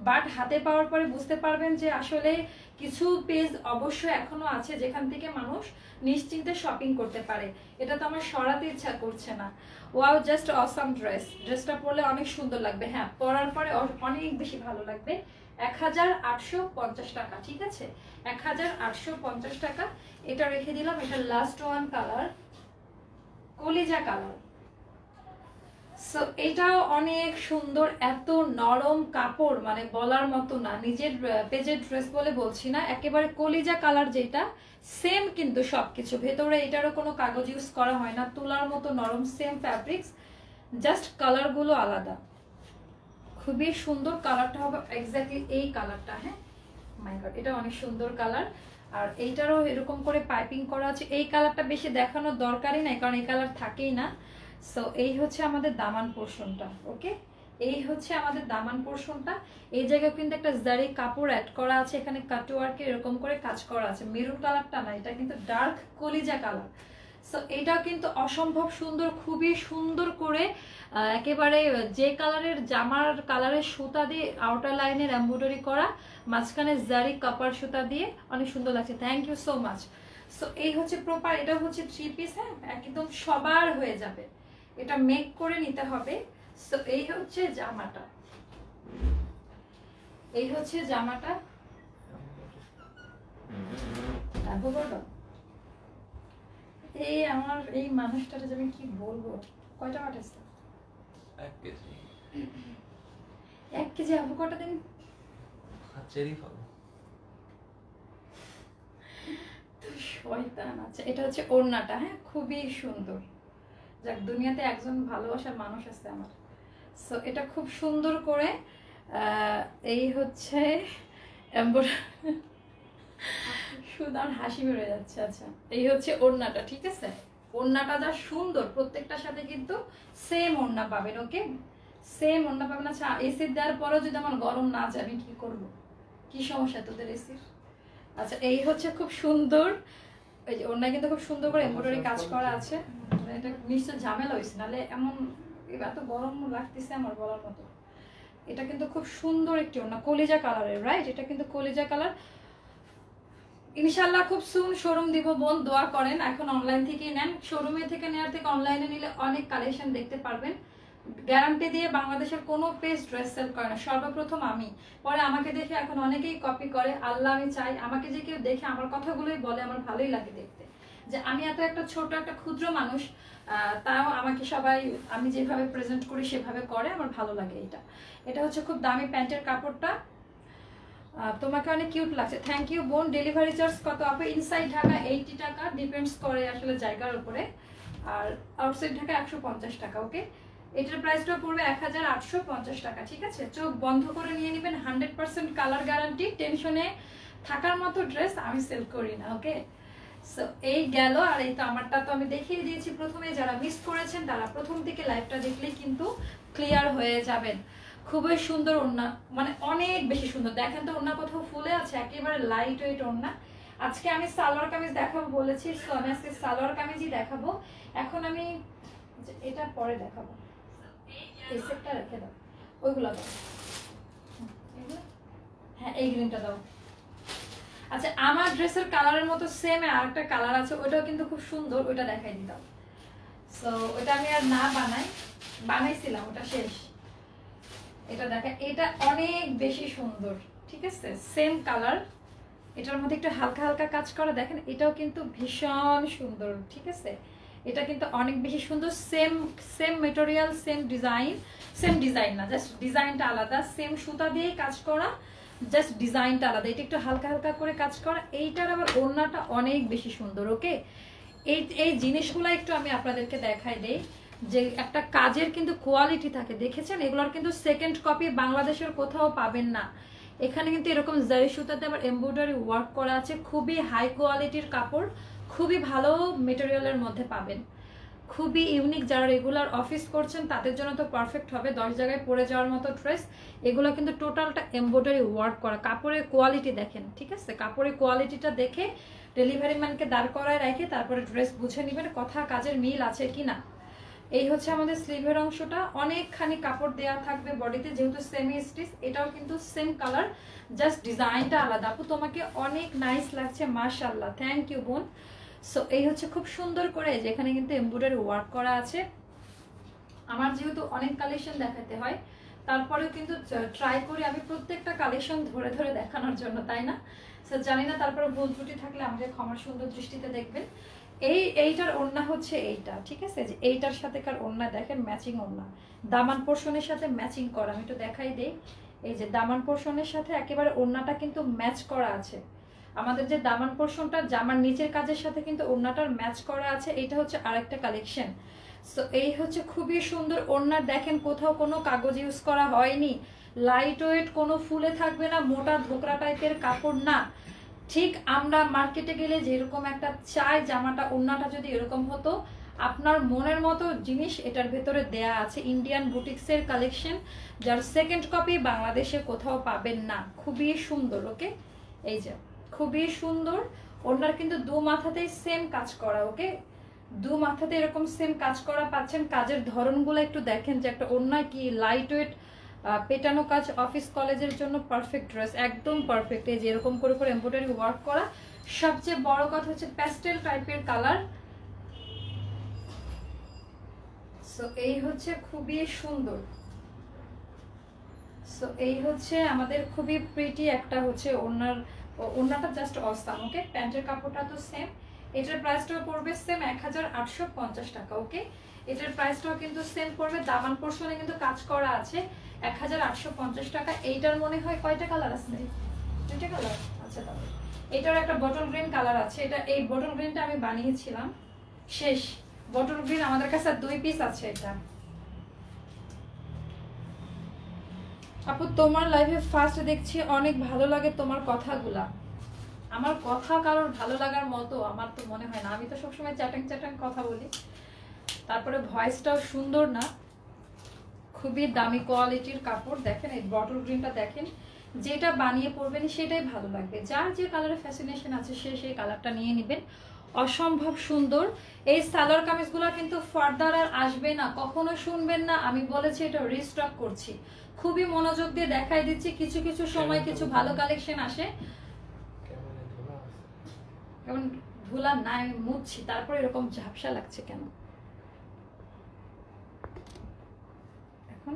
বাট হাতে পাওয়ার পরে বুঝতে পারবেন যে আসলে কিছু পেজ অবশ্যই এখনো আছে যেখান থেকে মানুষ নিশ্চিন্তে শপিং করতে পারে। এটা তো আমার সরাতে ইচ্ছা করছে না। Wow, just awesome dress. ড্রেসটা পরলে অনেক সুন্দর লাগবে, হ্যাঁ পরার পরে অনেক বেশি ভালো লাগবে। 1850 টাকা, ঠিক আছে, 1850 টাকা। এটা রেখে দিলাম। এটা লাস্ট ওয়ান কালার, কলিজা কালার। সো এটাও অনেক সুন্দর, এত নরম কাপড় মানে বলার মতো না। নিজের পেজের ড্রেস বলে বলছি না, একেবারে কলিজা কালার যেটা সেম কিন্তু সবকিছু। ভেতরে এটারও কোনো কাগজ ইউজ করা হয় না, তুলার মতো নরম সেম ফ্যাব্রিক্স, জাস্ট কালারগুলো আলাদা। খুবই সুন্দর কালারটা হবে এক্স্যাক্টলি এই কালারটা। হ্যাঁ মাই গড, এটা অনেক সুন্দর কালার। আর এইটারও এরকম করে পাইপিং করা আছে। এই কালারটা বেশি দেখানোর দরকারই নাই, কারণ এই কালার থাকেই না। সো এই হচ্ছে আমাদের দামান পোর্শনটা। ওকে, এই হচ্ছে আমাদের দামান পোর্শনটা। এই জায়গায় কিন্তু একটা জারি কাপড় অ্যাড করা আছে, এখানে কাটওয়ার্কে এরকম করে কাজ করা আছে। মেরুন কালারটা না, এটা কিন্তু ডার্ক কলিজা কালার। সো এটাও কিন্তু অসম্ভব সুন্দর, খুবই সুন্দর করে একেবারে যে কালারের জামার কালারের সুতা দিয়ে আউটার লাইনের এমব্রয়ডারি করা, মাঝখানে জারি কাপার সুতা দিয়ে অনেক সুন্দর লাগছে। Thank you so much. So এই হচ্ছে প্রপার, এটা হচ্ছে 3 পিস। হ্যাঁ একদম সবার হয়ে যাবে, এটা মেক করে নিতে হবে। সো এই হচ্ছে জামাটা, এই হচ্ছে জামাটা। এই আমার এই মানুষটার যে আমি কি বলবো, কয়টা পাঠাইছে? 1 কেজি। 1 কেজি অ্যাভোকাডো দেন। চেরি ফল। শয়তান। আচ্ছা এটা হচ্ছে ওড়নাটা। হ্যাঁ খুবই সুন্দর। যাক, দুনিয়াতে একজন ভালোবাসার মানুষ আছে আমার। সো এটা খুব সুন্দর করে এই হচ্ছে সুদার হাসি বেড়ে যাচ্ছে। আচ্ছা এই হচ্ছে ওড়নাটা, ঠিক আছে। ওড়নাটা যা সুন্দর, প্রত্যেকটার সাথে কিন্তু সেম ওড়না পাবেন। ওকে, সেম ওড়না পাবেন। আচ্ছা এসি দেওয়ার পরেও যদি আমার গরম না যায় আমি কি করব? কি সমস্যা তোদের এসির? আচ্ছা এই হচ্ছে খুব সুন্দর, এই যে ওড়না কিন্তু খুব সুন্দর করে এমব্রয়ডারি কাজ করা আছে। এটা নিশ্চয় ঝামেলা হয়েছে, নাহলে এমন এত গরম লাগতেছে আমার বলার মতো। এটা কিন্তু খুব সুন্দর একটি ওড়না, কলিজা কালারের, রাইট? এটা কিন্তু কলিজা কালার। ইনশাআল্লাহ খুব সুন শোরুম দিব বোন, দোয়া করেন। এখন অনলাইন থেকেই নেন, শোরুমে থেকে নেওয়ার থেকে অনলাইনে নিলে অনেক কালেকশন দেখতে পারবেন। গ্যারান্টি দিয়ে বাংলাদেশের কোনো পেজ ড্রেস সেল করে না, সর্বপ্রথম আমি। পরে আমাকে দেখে এখন অনেকেই কপি করে। আল্লাহ আমি চাই আমাকে যে কেউ দেখে আমার কথাগুলোই বলে, আমার ভালোই লাগে দেখতে যে আমি এত একটা ছোট একটা ক্ষুদ্র মানুষ, তাও আমাকে সবাই আমি যেভাবে প্রেজেন্ট করি সেভাবে করে, আমার ভালো লাগে। এটা এটা হচ্ছে খুব দামি প্যান্টের কাপড়টা। তোমাকে অনেক কিউট লাগছে, থ্যাংক ইউ বোন। ডেলিভারি চার্জ কত আপু? ইনসাইড ঢাকা 80 টাকা, ডিপেন্ডস করে আসলে জায়গার উপরে। আর আউটসাইড ঢাকা 150 টাকা। ওকে, এটার প্রাইসটা পড়বে 1850 টাকা, ঠিক আছে। চোখ বন্ধ করে নিয়ে নেবেন, 100% কালার গ্যারান্টি। টেনশনে থাকার মতো ড্রেস আমি সেল করি না। ওকে, সো এই গেল। আর এই তো আমারটা তো আমি দেখিয়ে দিয়েছি প্রথমে। যারা মিস করেছেন তারা প্রথম থেকে লাইভটা দেখলেই কিন্তু ক্লিয়ার হয়ে যাবেন। খুবই সুন্দর ওড়না, মানে অনেক বেশি সুন্দর। দেখেন তো ওড়না কোথাও ফুলে আছে, একেবারে লাইট ওয়েট ওড়না। আজকে আমি সালোয়ার কামিজ দেখাবো বলেছি, সো আমি আজকে সালোয়ার কামিজই দেখাবো। এখন আমি এটা পরে দেখাবো, এই সেটটা রেখে দাও, ওইগুলো দাও। হ্যাঁ এই গ্রিনটা দাও। আচ্ছা আমার ড্রেসের কালারের মতো সেম আরেকটা কালার আছে, ওইটাও কিন্তু খুব সুন্দর, ওইটা দেখাই দিতাম। সো ওইটা আমি আর না বানাইছিলাম, ওটা শেষ। এটা দেখেন, এটা অনেক বেশি সুন্দর, ঠিক আছে। সেম কালার, এটার মধ্যে একটু হালকা হালকা কাজ করা। দেখেন এটাও কিন্তু ভীষণ সুন্দর, ঠিক আছে। এটা কিন্তু অনেক বেশি সুন্দর। সেম মেটেরিয়াল, সেম ডিজাইন না, জাস্ট ডিজাইনটা আলাদা। সেম সুতা দিয়েই কাজ করা, জাস্ট ডিজাইনটা আলাদা। এটা একটু হালকা হালকা করে কাজ করা। এইটার আবার ওড়নাটা অনেক বেশি সুন্দর। ওকে, এই জিনিসগুলো একটু আমি আপনাদেরকে দেখাই দেই যে একটা কাজের কিন্তু কোয়ালিটি থাকে, দেখেছেন। এগুলোর কিন্তু সেকেন্ড কপি বাংলাদেশের কোথাও পাবেন না। এখানে কিন্তু এরকম জারি সুতাতে আবার এমব্রয়ডারি ওয়ার্ক করা আছে। খুবই হাই কোয়ালিটির কাপড়, খুবই ভালো মেটেরিয়ালের মধ্যে পাবেন, খুবই ইউনিক। যারা রেগুলার অফিস করছেন তাদের জন্য তো পারফেক্ট হবে, 10 জায়গায় পরে যাওয়ার মতো ড্রেস। এগুলো কিন্তু টোটালটা এমব্রয়ডারি ওয়ার্ক করা। কাপড়ের কোয়ালিটি দেখেন, ঠিক আছে। কাপড়ের কোয়ালিটিটা দেখে ডেলিভারি ম্যানকে দাঁড় করায় রেখে তারপরে ড্রেস বুঝে নেবেন কথা কাজের মিল আছে কিনা। এই হচ্ছে আমাদের স্লিভের অংশটা, অনেকখানি কাপড় দেওয়া থাকবে বডিতে, যেহেতু সেমি স্টিচ, এটাও কিন্তু সেম কালার, জাস্ট ডিজাইনটা আলাদা। আপু তোমাকে অনেক নাইস লাগছে, মাশাআল্লাহ, থ্যাংক ইউ বোন। সো এই হচ্ছে খুব সুন্দর করে যেখানে কিন্তু এমব্রয়ডারি ওয়ার্ক করা আছে। আমার যেহেতু অনেক কালেকশন দেখাতে হয়, তারপরেও কিন্তু ট্রাই করি আমি প্রত্যেকটা কালেকশন ধরে ধরে দেখানোর জন্য, তাই না? সো জানি না, তারপরে ভুল ত্রুটি থাকলে আমাদের ক্ষমার সুন্দর দৃষ্টিতে দেখবেন। এইটার ওড়না হচ্ছে এইটা, ঠিক আছে? যে এইটার সাথেকার ওড়না দেখেন, ম্যাচিং ওড়না, দামান পোর্শনের সাথে ম্যাচিং করা। আমি একটু দেখাই দেই, এই যে দামান পোর্শনের সাথে একেবারে ওড়নাটা কিন্তু ম্যাচ করা আছে। আমাদের যে দামান পোর্শনটা জামার নিচের কাজের সাথে কিন্তু ওড়নাটার ম্যাচ করা আছে। এইটা হচ্ছে আরেকটা কালেকশন। সো এই হচ্ছে খুবই সুন্দর ওড়না, দেখেন কোথাও কোনো কাগজ ইউজ করা হয়নি, লাইট ওয়েট, কোনো ফুলে থাকবে না, মোটা ধোকরা টাইপের কাপড় না। ঠিক আমরা মার্কেটে গেলে যেরকম একটা চাই জামাটা, ওড়নাটা যদি এরকম হতো, আপনার মনের মতো জিনিস এটার ভেতরে দেয়া আছে। ইন্ডিয়ান বুটিক্সের কালেকশন, যার সেকেন্ড কপি বাংলাদেশে কোথাও পাবেন না। খুবই সুন্দর, ওকে? এই যে খুবই সুন্দর ওড়নার, কিন্তু দু মাথাতেই সেম কাজ করা, ওকে? দু মাথাতে এরকম সেম কাজ করা পাচ্ছেন। কাজের ধরনগুলো একটু দেখেন যে একটা ওড়না কি লাইট ওয়েট পেটানো কাজ, অফিস কলেজের জন্য পারফেক্ট ড্রেস, একদম পারফেক্ট। এই যে এরকম করে করে এমব্রয়ডারি ওয়ার্ক করা। সবচেয়ে বড় কথা হচ্ছে প্যাস্টেল টাইপের কালার। সো এই হচ্ছে খুবই সুন্দর। সো এই হচ্ছে আমাদের খুবই প্রিটি একটা হচ্ছে ওড়নাটা জাস্ট অসাম, ওকে? প্যান্টের কাপড়টা তো সেম। এটার প্রাইসটাও পড়বে সেম 1850 টাকা, ওকে? এটার প্রাইসটাও কিন্তু সেম পড়বে। দামান পোর্শনে কিন্তু কাজ করা আছে, 1850 টাকা। এইটার মনে হয় কয়টা কালার আছে? দুইটা কালার, আচ্ছা। তাহলে এটার একটা বটল গ্রিন কালার আছে। এই বটল গ্রিনটা আমি বানিয়েছিলাম, শেষ। বটল গ্রিন আমাদের কাছে 2 পিস আছে। এটা আপু তোমার লাইভে ফার্স্ট দেখছি, অনেক ভালো লাগে তোমার কথাগুলা। আমার কথা কারোর ভালো লাগার মতো আমার তো মনে হয় না। আমি তো সবসময় চ্যাটাং চ্যাটাং কথা বলি, তারপরে ভয়েসটাও সুন্দর না। খুবই দামি কোয়ালিটির কাপড়। দেখেন এই বটল গ্রিনটা, দেখেন যেটা বানিয়ে পরবেন সেটাই ভালো লাগবে। যার যে কালারে ফ্যাসিনেশন আছে সে সেই কালারটা নিয়ে নেবেন। অসম্ভব সুন্দর। এই সালোয়ার কামিজগুলো কিন্তু ফার্দার আর আসবে না, কখনো শুনবেন না। আমি বলেছি এটা রিস্টক করছি, খুবই মনোযোগ দিয়ে দেখাই দিচ্ছি। কিছু কিছু সময় কিছু ভালো কালেকশন আসে। এখন ধুলা না, আমি মুছছি, তারপর এরকম ঝাপসা লাগছে কেন এখন?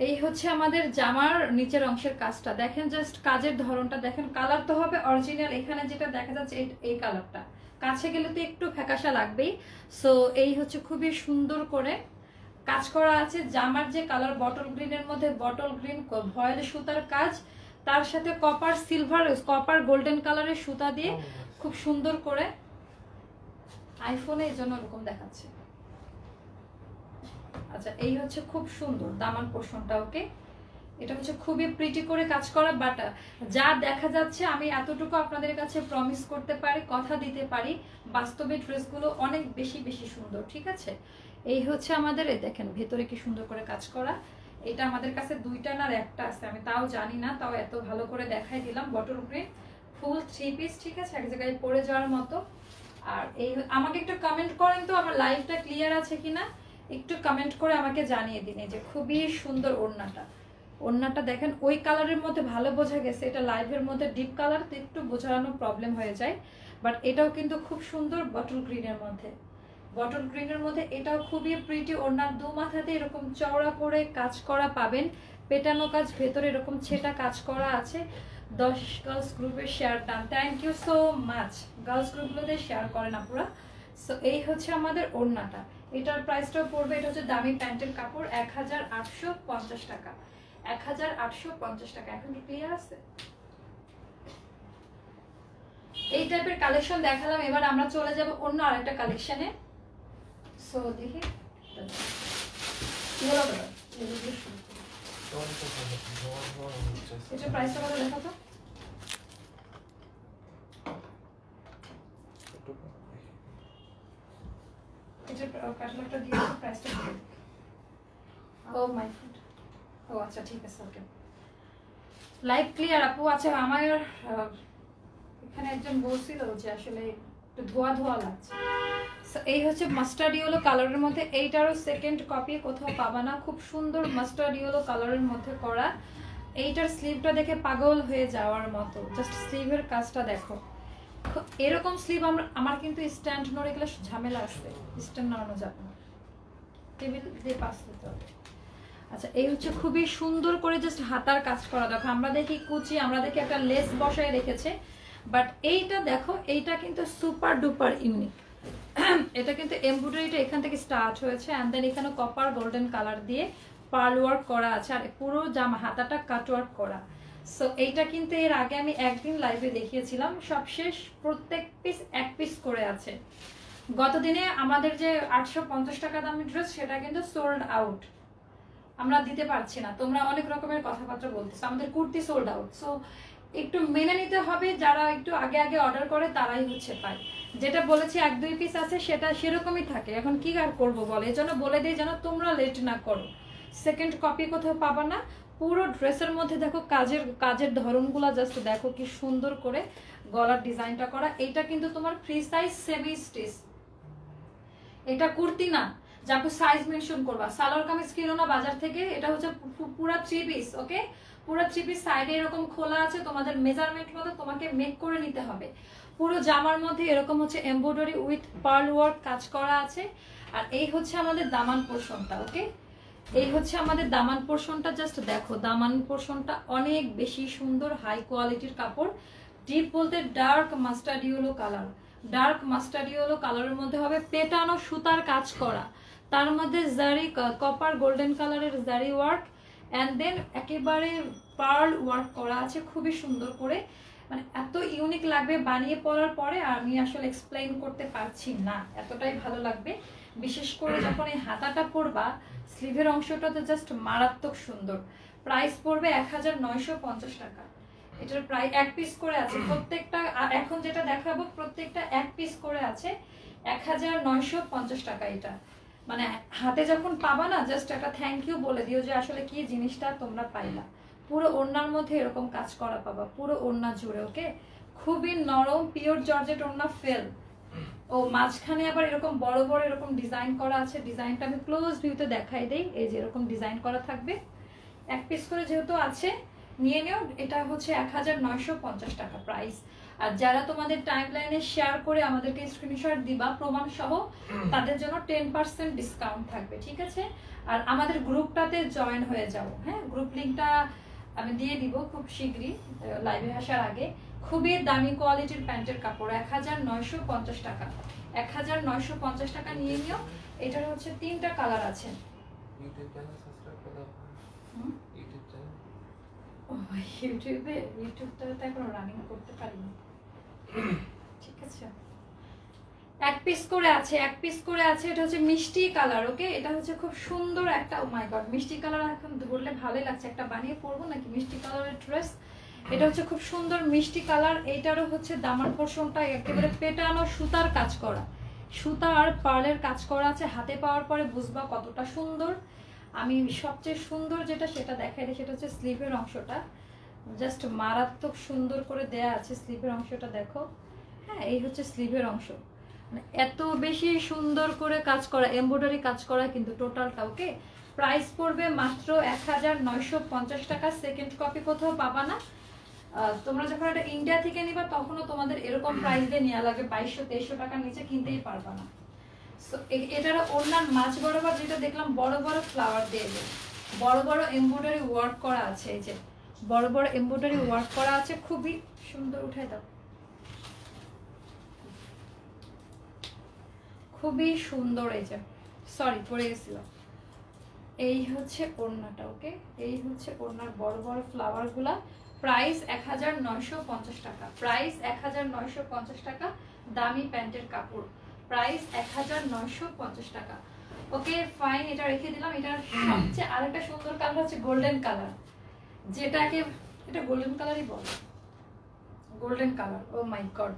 এই হচ্ছে আমাদের জামার নিচের অংশের কাজটা, দেখেন জাস্ট কাজের ধরনটা দেখেন। কালার তো হবে অরিজিনাল, এখানে যেটা দেখা যাচ্ছে এই কালারটা, কাছে গেলে তো একটু ফ্যাকাশা লাগবেই। সো এই হচ্ছে খুবই সুন্দর করে কাজ করা আছে। জামার যে কালার বটল গ্রিনের মধ্যে বটল গ্রিন ভয়েল সুতার কাজ, তার সাথে কপার সিলভার কপার গোল্ডেন কালারের সুতা দিয়ে খুব সুন্দর করে। আইফোনে এই জন্য এরকম দেখাচ্ছে। আচ্ছা, এই হচ্ছে খুব সুন্দর দামান পোর্শনটা, ওকে? এটা হচ্ছে খুবই প্রিটি করে কাজ করা। বাট যা দেখা যাচ্ছে আমি এতটুকু আপনাদের কাছে প্রমিস করতে পারি, কথা দিতে পারি, বাস্তবে ড্রেসগুলো অনেক বেশি বেশি সুন্দর, ঠিক আছে? এই হচ্ছে আমাদের, দেখেন ভেতরে কি সুন্দর করে কাজ করা। এটা আমাদের কাছে 2টা না 1টা আছে, আমি তাও জানি না, তাও এত ভালো করে দেখাই দিলাম। বটল গ্রিন ফুল 3 পিস, ঠিক আছে? এক জায়গায় পরে যাওয়ার মতো। আর এই আমাকে একটু কমেন্ট করেন তো আমার লাইভটা ক্লিয়ার আছে কিনা, একটু কমেন্ট করে আমাকে জানিয়ে দিন। এই যে খুবই সুন্দর ওড়নাটা দেখেন, ওই কালারের মধ্যে ভালো বোঝা গেছে, এটা লাইভের মধ্যে ডিপ কালার তো একটু বোঝানো প্রবলেম হয়ে যায়। বাট এটাও কিন্তু খুব সুন্দর বটল গ্রিনের মধ্যে এটাও খুবই প্রিটি। ওড়নার দু মাথাতে এরকম চওড়া করে কাজ করা পাবেন, পেটানো কাজ, ভেতরে এরকম ছেটা কাজ করা আছে। 10 গার্লস গ্রুপের share done, thank you so much. Girls গ্রুপগুলোতে শেয়ার করেন আপুরা। সো এই হচ্ছে আমাদের ওড়নাটা। এটার প্রাইসটাও পড়বে, এটা হচ্ছে দামি প্যান্টের কাপড়, 1850 টাকা। 1850 টাকা। এখন কি ক্লিয়ার আছে? এই টাইপের কালেকশন দেখালাম, এবার আমরা চলে যাব অন্য আরেকটা কালেকশনে। সো দেখি এটা প্রাইসটা কত দেখো তো। এটা ক্যাটালগটা দিয়ে দাও, প্রাইসটা দিয়ে দাও। ও মাই গড, ও আচ্ছা ঠিক আছে, ওকে। লাইভ ক্লিয়ার আপু। আচ্ছা আমার এখানে একজন বলছিল যে আসলে একটু ধোয়া ধোয়া লাগছে। So, এই হচ্ছে মাস্টার্ড ইয়েলো কালারের মধ্যে, এইটারও সেকেন্ড কপি কোথাও পাবা না। খুব সুন্দর মাস্টার্ড ইয়েলো কালারের মধ্যে করা। এইটার স্লিভটা দেখে পাগল হয়ে যাওয়ার মতো, জাস্ট স্লিভের কাজটা দেখো। এরকম স্লিভ আমার কিন্তু স্ট্যান্ড নড়ে গেলে ঝামেলা আসবে, স্ট্যান্ড নাড়ানো যাবে না, টেবিল দিয়ে পাস দিতে হবে। আচ্ছা এই হচ্ছে খুবই সুন্দর করে জাস্ট হাতার কাজ করা। দেখো আমরা দেখি কুচি, আমরা দেখি একটা লেস বসায় রেখেছে, বাট এইটা দেখো, এইটা কিন্তু সুপার ডুপার ইউনিক। এটা কিন্তু এমব্রয়ডারিটা এখান থেকে স্টার্ট হয়েছে, অ্যান্ড দেন এখানে কপার গোল্ডেন কালার দিয়ে পার্ল ওয়ার্ক করা আছে, আর পুরো জামা হাতাটা কাট ওয়ার্ক করা। সো এইটা কিন্তু এর আগে আমি একদিন লাইভে দেখিয়েছিলাম, সবশেষ প্রত্যেক পিস এক পিস করে আছে। গতদিনে আমাদের যে 850 টাকা দামি ড্রেস সেটা কিন্তু সোল্ড আউট, আমরা দিতে পারছি না। তোমরা অনেক রকমের কথাবার্তা বলতেছো, আমাদের কুর্তি সোল্ড আউট। সো একটু মেনে নিতে হবে, যারা একটু আগে আগে অর্ডার করে তারাই হচ্ছে পায়। যেটা বলেছি 1-2 পিস আছে সেটা সেরকমই থাকে, এখন কি আর করবো বলে, এই জন্য বলে দিই যেন তোমরা লেট না করো। সেকেন্ড কপি কোথাও পাবা না। পুরো ড্রেসের মধ্যে দেখো কাজের ধরনগুলো জাস্ট দেখো কি সুন্দর করে গলার ডিজাইনটা করা। এইটা কিন্তু তোমার ফ্রি সাইজ সেমি স্টিচ, এটা কুর্তি না যাকে সাইজ মেনশন করবা। সালোয়ার কামিজ কিনো না বাজার থেকে, এটা হচ্ছে পুরো 3 পিস। ওকে, পুরো 3 পিস, সাইডে এরকম খোলা আছে, তোমাদের মেজারমেন্ট মতো তোমাকে মেক করে নিতে হবে। পুরো জামার মধ্যে এরকম হচ্ছে এমব্রয়ডারি উইথ পার্ল ওয়ার্ক কাজ করা আছে। আর এই হচ্ছে আমাদের দামান পোরশনটা। ওকে, এই হচ্ছে আমাদের দামান পোরশনটা, জাস্ট দেখো দামান পোরশনটা অনেক বেশি সুন্দর, হাই কোয়ালিটির কাপড়। ডিপ বলতে dark mustard yellow colour, dark mustard yellow কালারের মধ্যে হবে পেটানো সুতার কাজ করা, তার মধ্যে জারি কপার গোল্ডেন কালারের জারি ওয়ার্ক, অ্যান্ড দেন একেবারে পার্ল ওয়ার্ক করা আছে খুবই সুন্দর করে। মানে এত ইউনিক লাগবে বানিয়ে পরার পরে, আমি আসলে এক্সপ্লেইন করতে পারছি না, এতটাই ভালো লাগবে। বিশেষ করে যখন এই হাতাটা পরবা, স্লিভের অংশটা তো জাস্ট মারাত্মক সুন্দর। প্রাইস পড়বে 1950 টাকা। এটার প্রায় এক পিস করে আছে প্রত্যেকটা, এখন যেটা দেখাবো প্রত্যেকটা এক পিস করে আছে, 1950 টাকা। এটা মানে হাতে যখন পাবা না, জাস্ট একটা থ্যাংক ইউ বলে দিও যে আসলে কি জিনিসটা তোমরা পাইলা। পুরো ওড়নার মধ্যে এরকম কাজ করা পাবা, পুরো ওড়না জুড়ে। ওকে, খুবই নরম পিওর জর্জেট ওড়না ফেল। ও মাঝখানে আবার এরকম বড় বড় এরকম ডিজাইন করা আছে, ডিজাইনটা আমি ক্লোজ ভিউতে দেখাই দেই। এই যে এরকম ডিজাইন করা থাকবে, এক পিস করে যেহেতু আছে নিয়ে নিও। এটা হচ্ছে 1950 টাকা প্রাইস। আর যারা তোমাদের টাইমলাইনে শেয়ার করে আমাদেরকে স্ক্রিনশট দিবা প্রমাণ সহ, তাদের জন্য 10% ডিসকাউন্ট থাকবে, ঠিক আছে? আর আমাদের গ্রুপটাতে জয়েন হয়ে যাও। হ্যাঁ, গ্রুপ লিংকটা আমি দিয়ে দিব খুব শীঘ্রই লাইভে আসার আগে। খুবই দামি কোয়ালিটির প্যান্টের কাপড়, 1950 টাকা। 1950 টাকা নিয়ে নিও। এটার হচ্ছে 3টা কালার আছে। ইউটিউবটা তো এখন রানিং করতে পারিনি, ঠিক আছে? এক পিস করে আছে, এক পিস করে আছে। এটা হচ্ছে মিষ্টি কালার। ওকে, এটা হচ্ছে খুব সুন্দর একটা, ও মাই গড, মিষ্টি কালার এখন ধরলে ভালোই লাগছে। একটা বানিয়ে পরবো নাকি মিষ্টি কালারের ড্রেস। এটা হচ্ছে খুব সুন্দর মিষ্টি কালার। এইটারও হচ্ছে দামান পোরশনটা একেবারে পেটানো সুতার কাজ করা, সুতা আর পার্লের কাজ করা আছে। হাতে পাওয়ার পরে বুঝবা কতটা সুন্দর। আমি সবচেয়ে সুন্দর যেটা সেটা দেখাই দিই, সেটা হচ্ছে স্লিভের অংশটা, জাস্ট মারাত্মক সুন্দর করে দেয়া আছে স্লিভের অংশটা, দেখো। হ্যাঁ, এই হচ্ছে স্লিভের অংশ, মানে এত বেশি সুন্দর করে কাজ করা, এমব্রয়ডারি কাজ করা কিন্তু টোটালটা। ওকে, প্রাইস পড়বে মাত্র 1950 টাকা। সেকেন্ড কপি কোথাও পাবা না। তোমরা যখন এটা ইন্ডিয়া থেকে নিবা তখনও তোমাদের এরকম প্রাইস দিয়ে নেওয়া লাগবে, 2200-2300 টাকার নিচে কিনতেই পারবা না। সো এটার ওড়নার মাঝ বরাবর যেটা দেখলাম বড় বড় ফ্লাওয়ার দিয়ে বড় বড় এমব্রয়ডারি ওয়ার্ক করা আছে। এই যে বড় বড় এমব্রয়ডারি ওয়ার্ক করা আছে, খুবই সুন্দর। উঠাই দাও, খুবই সুন্দর। এই যে সরি পড়ে গেছিল। এই হচ্ছে ওড়নাটা। ওকে, এই হচ্ছে ওড়নার বড় বড় ফ্লাওয়ার গুলা। প্রাইস 1950 টাকা। প্রাইস 1950 টাকা। দামি প্যান্টের কাপড়, প্রাইস 1950 টাকা। ওকে ফাইন, এটা রেখে দিলাম। এটার সবচেয়ে আরেকটা সুন্দর কালার হচ্ছে গোল্ডেন কালার, যেটাকে এটা গোল্ডেন কালারই বলে, গোল্ডেন কালার। ও মাই গড,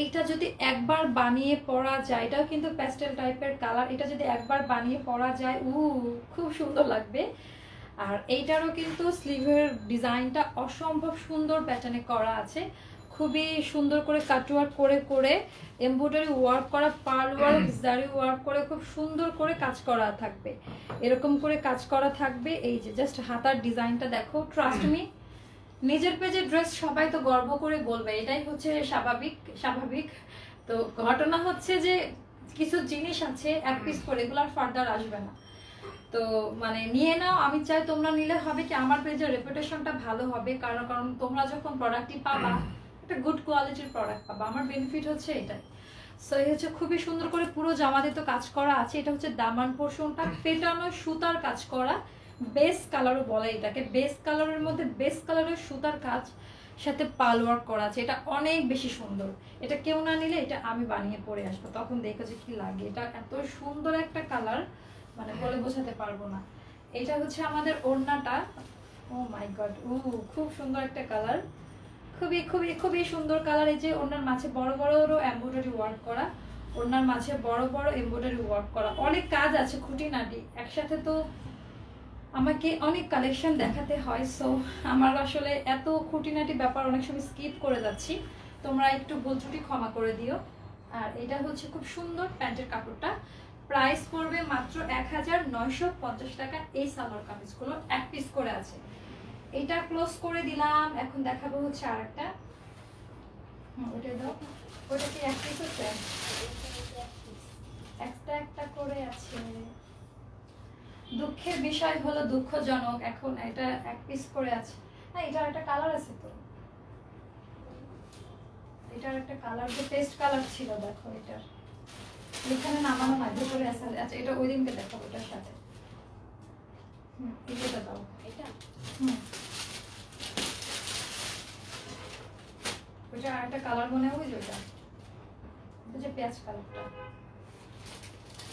এইটা যদি একবার বানিয়ে পরা যায়, এটাও কিন্তু প্যাস্টেল টাইপের কালার, এটা যদি একবার বানিয়ে পরা যায় খুব সুন্দর লাগবে। আর এইটারও কিন্তু স্লিভের ডিজাইনটা অসম্ভব সুন্দর প্যাটার্নে করা আছে, খুবই সুন্দর করে কাটওয়ার্ক করে করে এমব্রয়ডারি ওয়ার্ক করা, পার্ল ওয়ার্ক, জারি ওয়ার্ক করে খুব সুন্দর করে কাজ করা থাকবে, এরকম করে কাজ করা থাকবে। এই যে জাস্ট হাতার ডিজাইনটা দেখো, ট্রাস্ট মি, নিজের পেজে ড্রেস সবাই তো গর্ব করে বলবে, এটাই হচ্ছে স্বাভাবিক স্বাভাবিক। তো ঘটনা হচ্ছে যে কিছু জিনিস আছে এক পিস করে, এগুলো আর ফার্দার আসবে না। তো মানে নিয়ে নাও, আমি চাই তোমরা নিলে হবে কি আমার পেজের রেপুটেশনটা ভালো হবে, কারণ কারণ তোমরা যখন প্রোডাক্টই পাবা একটা গুড কোয়ালিটির প্রোডাক্ট পাবা, আমার বেনিফিট হচ্ছে এটাই। সো এই হচ্ছে খুবই সুন্দর করে পুরো জামাতে তো কাজ করা আছে, এটা হচ্ছে দামান পোর্শনটা পেটানো সুতার কাজ করা, বেস কালারও বলে এটাকে, বেস কালারের মধ্যে বেস কালারের সুতার কাজ সাথে পাল ওয়ার্ক করা আছে, এটা অনেক বেশি সুন্দর। এটা কেউ না নিলে এটা আমি বানিয়ে পরে আসবো, তখন দেখো যে কি লাগে, এটা এত সুন্দর একটা কালার মানে বলে বোঝাতে পারবো না। এটা হচ্ছে আমাদের ওড়নাটা, ও মাই গড, খুব সুন্দর একটা কালার, খুবই খুবই খুবই সুন্দর কালার। এই যে ওড়নার মাঝে বড় বড় এমব্রয়ডারি ওয়ার্ক করা, ওড়নার মাঝে বড় বড় এমব্রয়ডারি ওয়ার্ক করা, অনেক কাজ আছে খুঁটিনাটি, একসাথে তো আমাকে অনেক কালেকশন দেখাতে হয়। সো আমার আসলে এত খুঁটিনাটি ব্যাপার অনেক সময় স্কিপ করে যাচ্ছি, তোমরা একটু ভুল ত্রুটি ক্ষমা করে দিও। আর এটা হচ্ছে খুব সুন্দর প্যান্টের কাপড়টা, প্রাইস পড়বে মাত্র 1950 টাকা। এই সালোয়ার কামিজগুলো এক পিস করে আছে, এটা ক্লোজ করে দিলাম। এখন দেখাবো হচ্ছে আরেকটা, ওটা দাও, ওটা কি এক পিস হচ্ছে, একটা একটা করে আছে। দুঃখের বিষয় হলো, দুঃখজনক, এখন এটা এক পিস করে আছে। হ্যাঁ, এটার একটা কালার আছে তো, এটার একটা কালার যে পেস্ট কালার ছিল, দেখো এটার এখানে নামানো নাই, ভিতরে আছে। আচ্ছা, এটা ওই দিনকে দেখাবো এটার সাথে। এটা দাও, এটা ওইটা আর একটা কালার মনে হয়, ওইটা যে পেঁয়াজ কালারটা,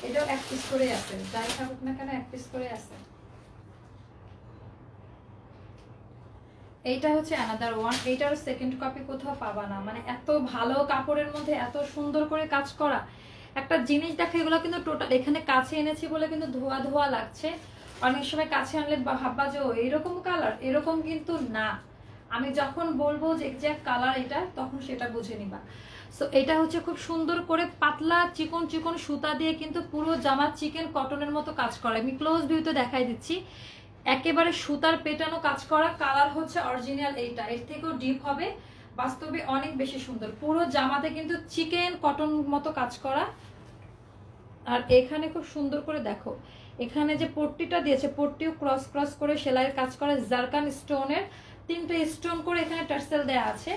এটাও এক পিস করে আছে, যাই থাকুক না কেন এক পিস করে আছে। এইটা হচ্ছে অ্যানাদার ওয়ান, এইটারও সেকেন্ড কপি কোথাও পাবা না, মানে এত ভালো কাপড়ের মধ্যে এত সুন্দর করে কাজ করা একটা জিনিস। দেখো এগুলো কিন্তু টোটাল এখানে কাছে এনেছি বলে কিন্তু ধোয়া ধোয়া লাগছে, অনেক সময় কাছে আনলে ভাববা যে এরকম কালার, এরকম কিন্তু না। আমি যখন বলবো যে এক্সাক্ট কালার এটা, তখন সেটা বুঝে নিবা। সো এটা হচ্ছে খুব সুন্দর করে পাতলা চিকন চিকন সুতা দিয়ে কিন্তু পুরো জামা চিকেন কটনের মতো কাজ করা, আমি ক্লোজ ভিউতে দেখাই দিচ্ছি, একেবারে সুতার পেটানো কাজ করা। কালার হচ্ছে অরিজিনাল এইটা, এর থেকেও ডিপ হবে, বাস্তবে অনেক বেশি সুন্দর। পুরো জামাতে কিন্তু চিকেন কটন মতো কাজ করা। আর এখানে খুব সুন্দর করে দেখো, এখানে যে পট্টিটা দিয়েছে, পট্টিও ক্রস ক্রস করে সেলাইয়ের কাজ করা, জারকান স্টোনের 3টে স্টোন করে এখানে টার্সেল দেয়া আছে।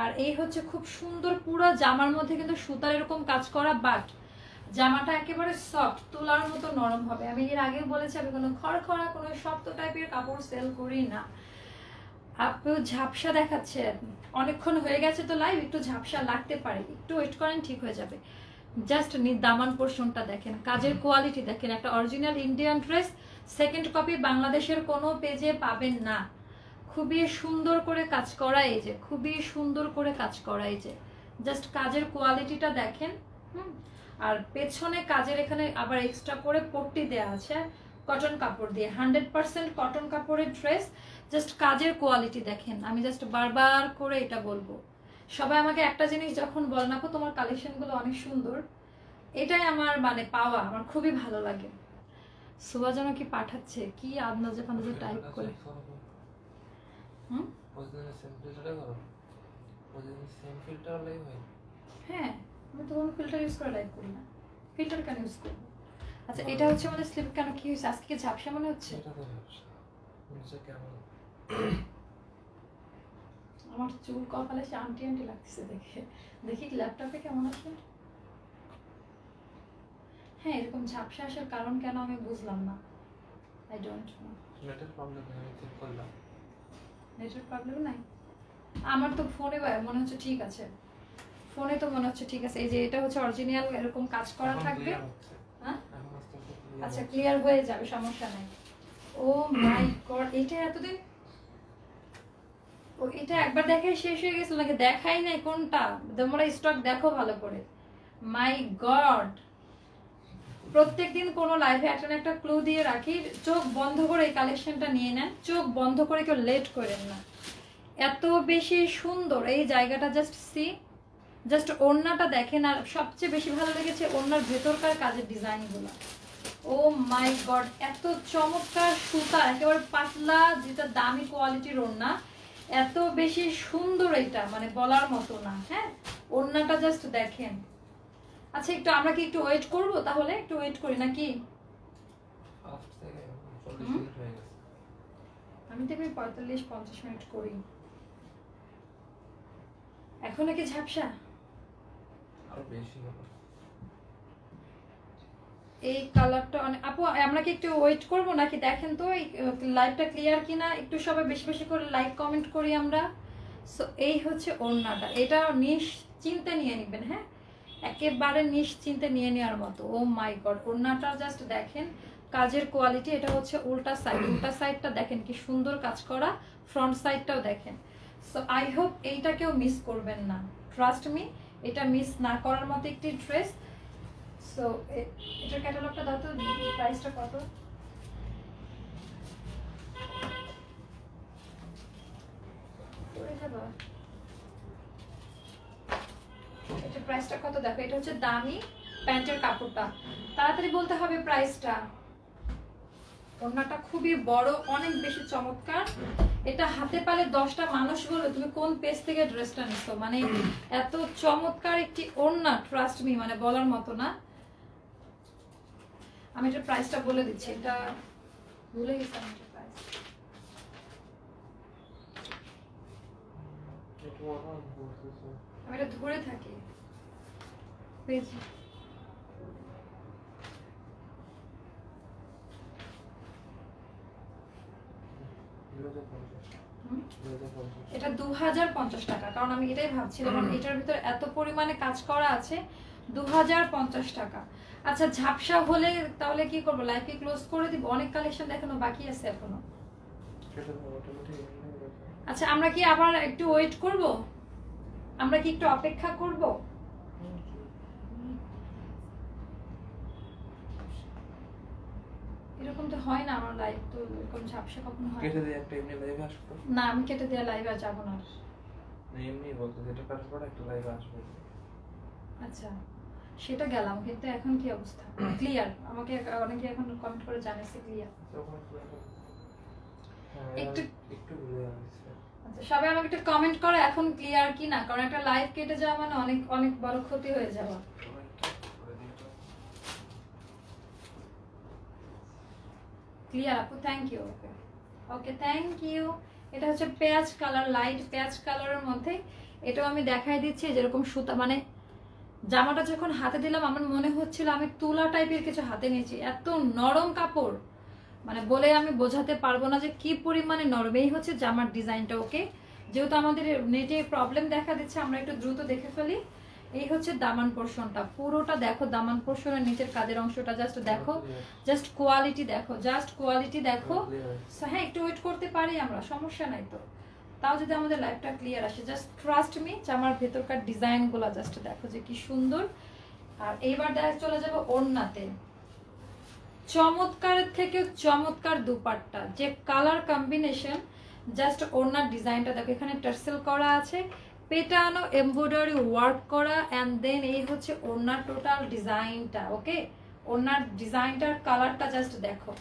আর এই হচ্ছে খুব সুন্দর পুরো জামার মধ্যে কিন্তু সুতার এরকম কাজ করা, বাট জামাটা একেবারে সফট, তুলার মতো নরম হবে। আমি এর আগে বলেছি আমি কোনো খড়খড়া কোনো শক্ত টাইপের কাপড় সেল করি না। আপু ঝাপসা দেখাচ্ছে, অনেকক্ষণ হয়ে গেছে তো লাইভ, একটু ঝাপসা লাগতে পারে, একটু ওয়েট করেন ঠিক হয়ে যাবে। জাস্ট দামান পোর্শনটা দেখেন, কাজের কোয়ালিটি দেখেন, একটা original Indian dress, second copy বাংলাদেশের কোনো পেজে পাবেন না। খুবই সুন্দর করে কাজ করা, এই যে খুবই সুন্দর করে কাজ করা, এই যে জাস্ট কাজের কোয়ালিটিটা দেখেন। আর পেছনে কাজের এখানে আবার এক্সট্রা করে পট্টি দেওয়া আছে কটন কাপড় দিয়ে, 100% কটন কাপড়ের ড্রেস। জাস্ট কাজের কোয়ালিটি দেখেন, আমি জাস্ট বারবার করে এটা বলবো। সবাই আমাকে একটা জিনিস যখন বলেন আপু তোমার কালেকশনগুলো অনেক সুন্দর, এটাই আমার মানে পাওয়া, আমার খুবই ভালো লাগে। সুবা যেন কি পাঠাচ্ছে, কি আন্দাজে ফান্দাজে টাইপ করে। হ্যাঁ, আমি তো কোনো ফিল্টার ইউজ করে লাইভ করি না, ফিল্টার কেন ইউজ করবো? আচ্ছা, এটা হচ্ছে আমাদের স্লিপ, কেন কি হয়েছে আজকে, ঝাপসা মনে হচ্ছে? আমার চুল কপালে সে আন্টি আন্টি লাগছে দেখে, দেখি ল্যাপটপে কেমন আছে। হ্যাঁ, এরকম ঝাপসা আসার কারণ কেন আমি বুঝলাম না, আই ডোন্ট নো। নেটের প্রবলেম, আমি ঠিক করলাম। নেটের প্রবলেম নাই আমার তো, ফোনে মনে হচ্ছে ঠিক আছে, ফোনে তো মনে হচ্ছে ঠিক আছে। এই যে এটা হচ্ছে অরিজিনাল এরকম কাজ করা থাকবে। হ্যাঁ, আচ্ছা ক্লিয়ার হয়ে যাবে, সমস্যা নাই। ও মাই গড, এটা এতদিন, ও এটা একবার দেখাই শেষ হয়ে গেছিল নাকি? দেখাই নাই কোনটা, তোমরা স্টক দেখো ভালো করে। মাই গড, প্রত্যেকদিন কোনো লাইভে একটা ক্লু দিয়ে রাখি, চোখ বন্ধ করে এই কালেকশনটা নিয়ে নেন, চোখ বন্ধ করে কেউ লেট করেন না। এত বেশি সুন্দর এই জায়গাটা, জাস্ট সি, জাস্ট ওড়নাটা দেখেন। আর সবচেয়ে বেশি ভালো লেগেছে ওড়নার ভেতরকার কাজের ডিজাইনগুলো। ও মাই গড, এত চমৎকার সুতা, একেবারে পাতলা, যেটা দামি কোয়ালিটির ওড়না, এত বেশি সুন্দর এটা, মানে বলার মতো না। হ্যাঁ, ওড়নাটা জাস্ট দেখেন। আচ্ছা, একটু আমরা কি একটু ওয়েট করব? তাহলে একটু ওয়েট করি নাকি? আমি তো 45-50 মিনিট করি। এখন নাকি ঝাপসা আরো বেশি হবে। এই কালারটা অনেক। আপু আমরা কি একটু ওয়েট করব নাকি? দেখেন তো এই লাইভটা ক্লিয়ার কিনা, একটু সবাই বেশি বেশি করে লাইক কমেন্ট করি আমরা। সো এই হচ্ছে ওড়নাটা, এটা নিশ্চিন্তে নিয়ে নেবেন। হ্যাঁ, একেবারে নিশ্চিন্তে নিয়ে নেওয়ার মতো। ও মাই গড, ওড়নাটা জাস্ট দেখেন, কাজের কোয়ালিটি। এটা হচ্ছে উল্টা সাইড, উল্টা সাইডটা দেখেন কি সুন্দর কাজ করা, ফ্রন্ট সাইডটাও দেখেন। সো আই হোপ এইটা কেউ মিস করবেন না, ট্রাস্ট মি, এটা মিস না করার মতো একটি ড্রেস। সো এটার ক্যাটালগটা দাও তো, প্রাইসটা কত? এটা প্রাইসটা কত দেখো। এটা হচ্ছে দামি প্যান্টের কাপড়টা, তাড়াতাড়ি বলতে হবে প্রাইসটা। ওড়নাটা খুবই বড়, অনেক বেশি চমৎকার। এটা হাতে পালে 10টা মানুষ বলবে তুমি কোন পেজ থেকে ড্রেসটা নিছো, মানে এত চমৎকার একটি ওড়না, ট্রাস্ট মি, মানে বলার মতো না। আমি এটার প্রাইসটা বলে দিচ্ছি, এটা ভুলে গেছি আমি এটার প্রাইস। আমি এটা ধরে থাকি পেজ। এটা 2050 টাকা, কারণ আমি এটাই ভাবছিলাম এটার ভিতরে এত পরিমাণে কাজ করা আছে। 2050 টাকা। আচ্ছা, ঝাপসা হলে তাহলে কি করবো? লাইভে ক্লোজ করে দিব, অনেক কালেকশন দেখানো বাকি আছে এখনো। আচ্ছা, আমরা কি আবার একটু ওয়েট করব? আমরা কি একটু অপেক্ষা করব? এরকম তো হয় না আমার লাইভ, তো এরকম ঝাপসা কখনো হয় কেটে দিয়ে একটা এমনি লাইভে আসবো না। আমি কেটে দেওয়া লাইভে আর যাবো না। না, এমনি বলতে যেটা কাটার পর একটা লাইভে আসবো। আচ্ছা, সেটা গেলাম, কিন্তু এখন কি অবস্থা? ক্লিয়ার? আমাকে অনেকে এখন কমেন্ট করে জানাইছে ক্লিয়ার। একটু একটু ঘুরে আসছে। আচ্ছা, সবাই আমাকে একটু কমেন্ট করো এখন ক্লিয়ার কি না, কারণ একটা লাইভ কেটে যাওয়া মানে অনেক অনেক বড় ক্ষতি হয়ে যাওয়া। ক্লিয়ার আপু? Thank you. Okay okay, thank you. এটা হচ্ছে পেঁয়াজ কালার, লাইট পেঁয়াজ কালারের মধ্যে। এটাও আমি দেখাই দিচ্ছি যেরকম সুতা, মানে জামাটা যখন হাতে দিলাম আমার মনে হচ্ছিল আমি তুলা টাইপের কিছু হাতে নিয়েছি, এত নরম কাপড়, মানে বলে আমি বোঝাতে পারবো না যে কি পরিমাণে নরম। এই হচ্ছে জামার ডিজাইনটা। ওকে, যেহেতু আমাদের নেটে প্রবলেম দেখা দিচ্ছে, আমরা একটু দ্রুত দেখে ফেলি। এই হচ্ছে দামান পোর্শনটা, পুরোটা দেখো। দামান পোর্শনের নিচের কাদের অংশটা জাস্ট দেখো, জাস্ট কোয়ালিটি দেখো, জাস্ট কোয়ালিটি দেখো। হ্যাঁ, একটু ওয়েট করতে পারি আমরা, সমস্যা নাই তো। তাও যদি আমাদের লাইফটা ক্লিয়ার আসে, জাস্ট ট্রাস্ট মি, জামার ভেতরকার ডিজাইনগুলো জাস্ট দেখো যে কি সুন্দর। আর এইবার চলে যাবো ওড়নাতে। চমৎকারের থেকে চমৎকার দুপাট্টা, যে কালার কম্বিনেশন, জাস্ট ওড়নার ডিজাইনটা দেখো। এখানে টার্সেল করা আছে, পেটানো এমব্রয়ডারি ওয়ার্ক করা, এন্ড দেন এই হচ্ছে ওড়নার টোটাল ডিজাইনটা। ওকে, ওড়নার ডিজাইনটার কালারটা জাস্ট দেখো।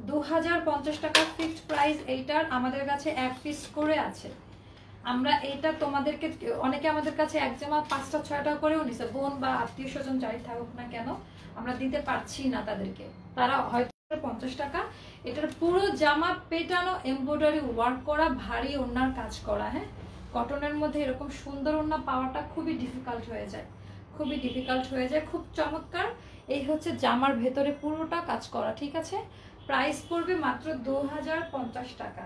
2050 টাকা ফিক্সড প্রাইস এইটার। আমাদের কাছে এক পিস করে আছে। আমরা এটা তোমাদেরকে, অনেকে আমাদের কাছে এক জামা 5টা 6টা করেও নিছে, বোন বা আত্মীয় স্বজন যাই থাকুক না কেন, আমরা দিতে পারছি না তাদেরকে। তারা হয়তো 50 টাকা। এটার পুরো জামা পেটানো এমব্রয়ডারি ওয়ার্ক করা, ভারী ওড়নার কাজ করা। হ্যাঁ, কটনের মধ্যে এরকম সুন্দর ওড়না পাওয়াটা খুবই ডিফিকাল্ট হয়ে যায়, খুবই ডিফিকাল্ট হয়ে যায়। খুব চমৎকার। এই হচ্ছে জামার ভেতরে পুরোটা কাজ করা। ঠিক আছে, প্রাইস পড়বে মাত্র 2050 টাকা।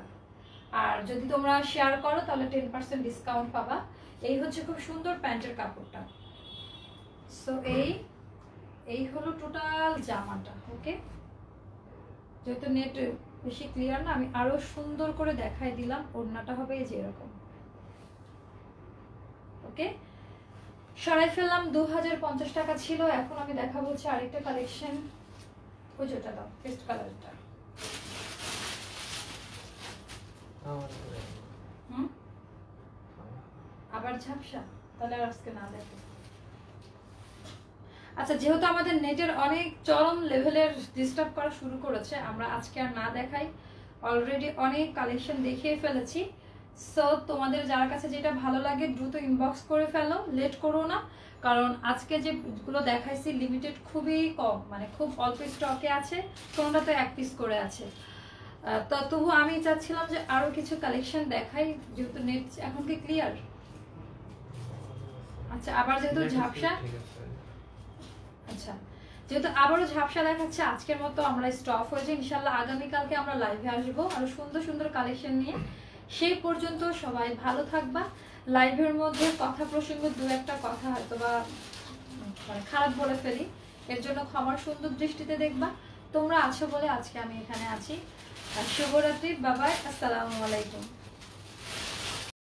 আর যদি তোমরা শেয়ার করো তাহলে 10% ডিসকাউন্ট পাবা। এই হচ্ছে খুব সুন্দর প্যান্টের কাপড়টা। সো এই হলো টোটাল জামাটা। ওকে, যেহেতু নেট বেশি ক্লিয়ার না, আমি আরো সুন্দর করে দেখাই দিলাম। ওড়নাটা হবে এই যে এরকম। ওকে, সরাই ফেললাম। 2050 টাকা ছিল। এখন আমি দেখাবো হচ্ছে আরেকটা কালেকশন। ওই যেটা দাও পেস্ট কালারটা। হুম আবার ঝাপসা, তাহলে আর আজকে না দেখো। আচ্ছা যেহেতু আমাদের নেটের অনেক চরম লেভেলের ডিস্টার্ব করা শুরু করেছে, আমরা আজকে আর না দেখাই, অলরেডি অনেক কালেকশন দেখিয়ে ফেলেছি। সো তোমাদের যার কাছে যেটা ভালো লাগে দ্রুত ইনবক্স করে ফেলো, লেট করো না, কারণ আজকে যেগুলো দেখাইছি লিমিটেড খুবই কম, মানে খুব অল্প স্টকে আছে, কোনটা তো এক পিস করে আছে। তো তবু আমি চাচ্ছিলাম যে আরো কিছু কালেকশন দেখাই, যেহেতু নেট এখন কি ক্লিয়ার? আচ্ছা আবার যেহেতু ঝাপসা, আচ্ছা যেহেতু আবারও ঝাপসা দেখাচ্ছে, আজকের মতো আমরা স্টপ হয়েছে। ইনশাল্লাহ আগামীকালকে আমরা লাইভে আসবো আরো সুন্দর সুন্দর কালেকশন নিয়ে। সেই পর্যন্ত সবাই ভালো থাকবা। লাইভের মধ্যে কথা প্রসঙ্গ দু একটা কথা হয়তো বা মানে খারাপ বলে ফেলি, এর জন্য ক্ষমার সুন্দর দৃষ্টিতে দেখবা। তোমরা আছো বলে আজকে আমি এখানে আছি। শুভরাত্রি, বাবাই, আসসালামু আলাইকুম।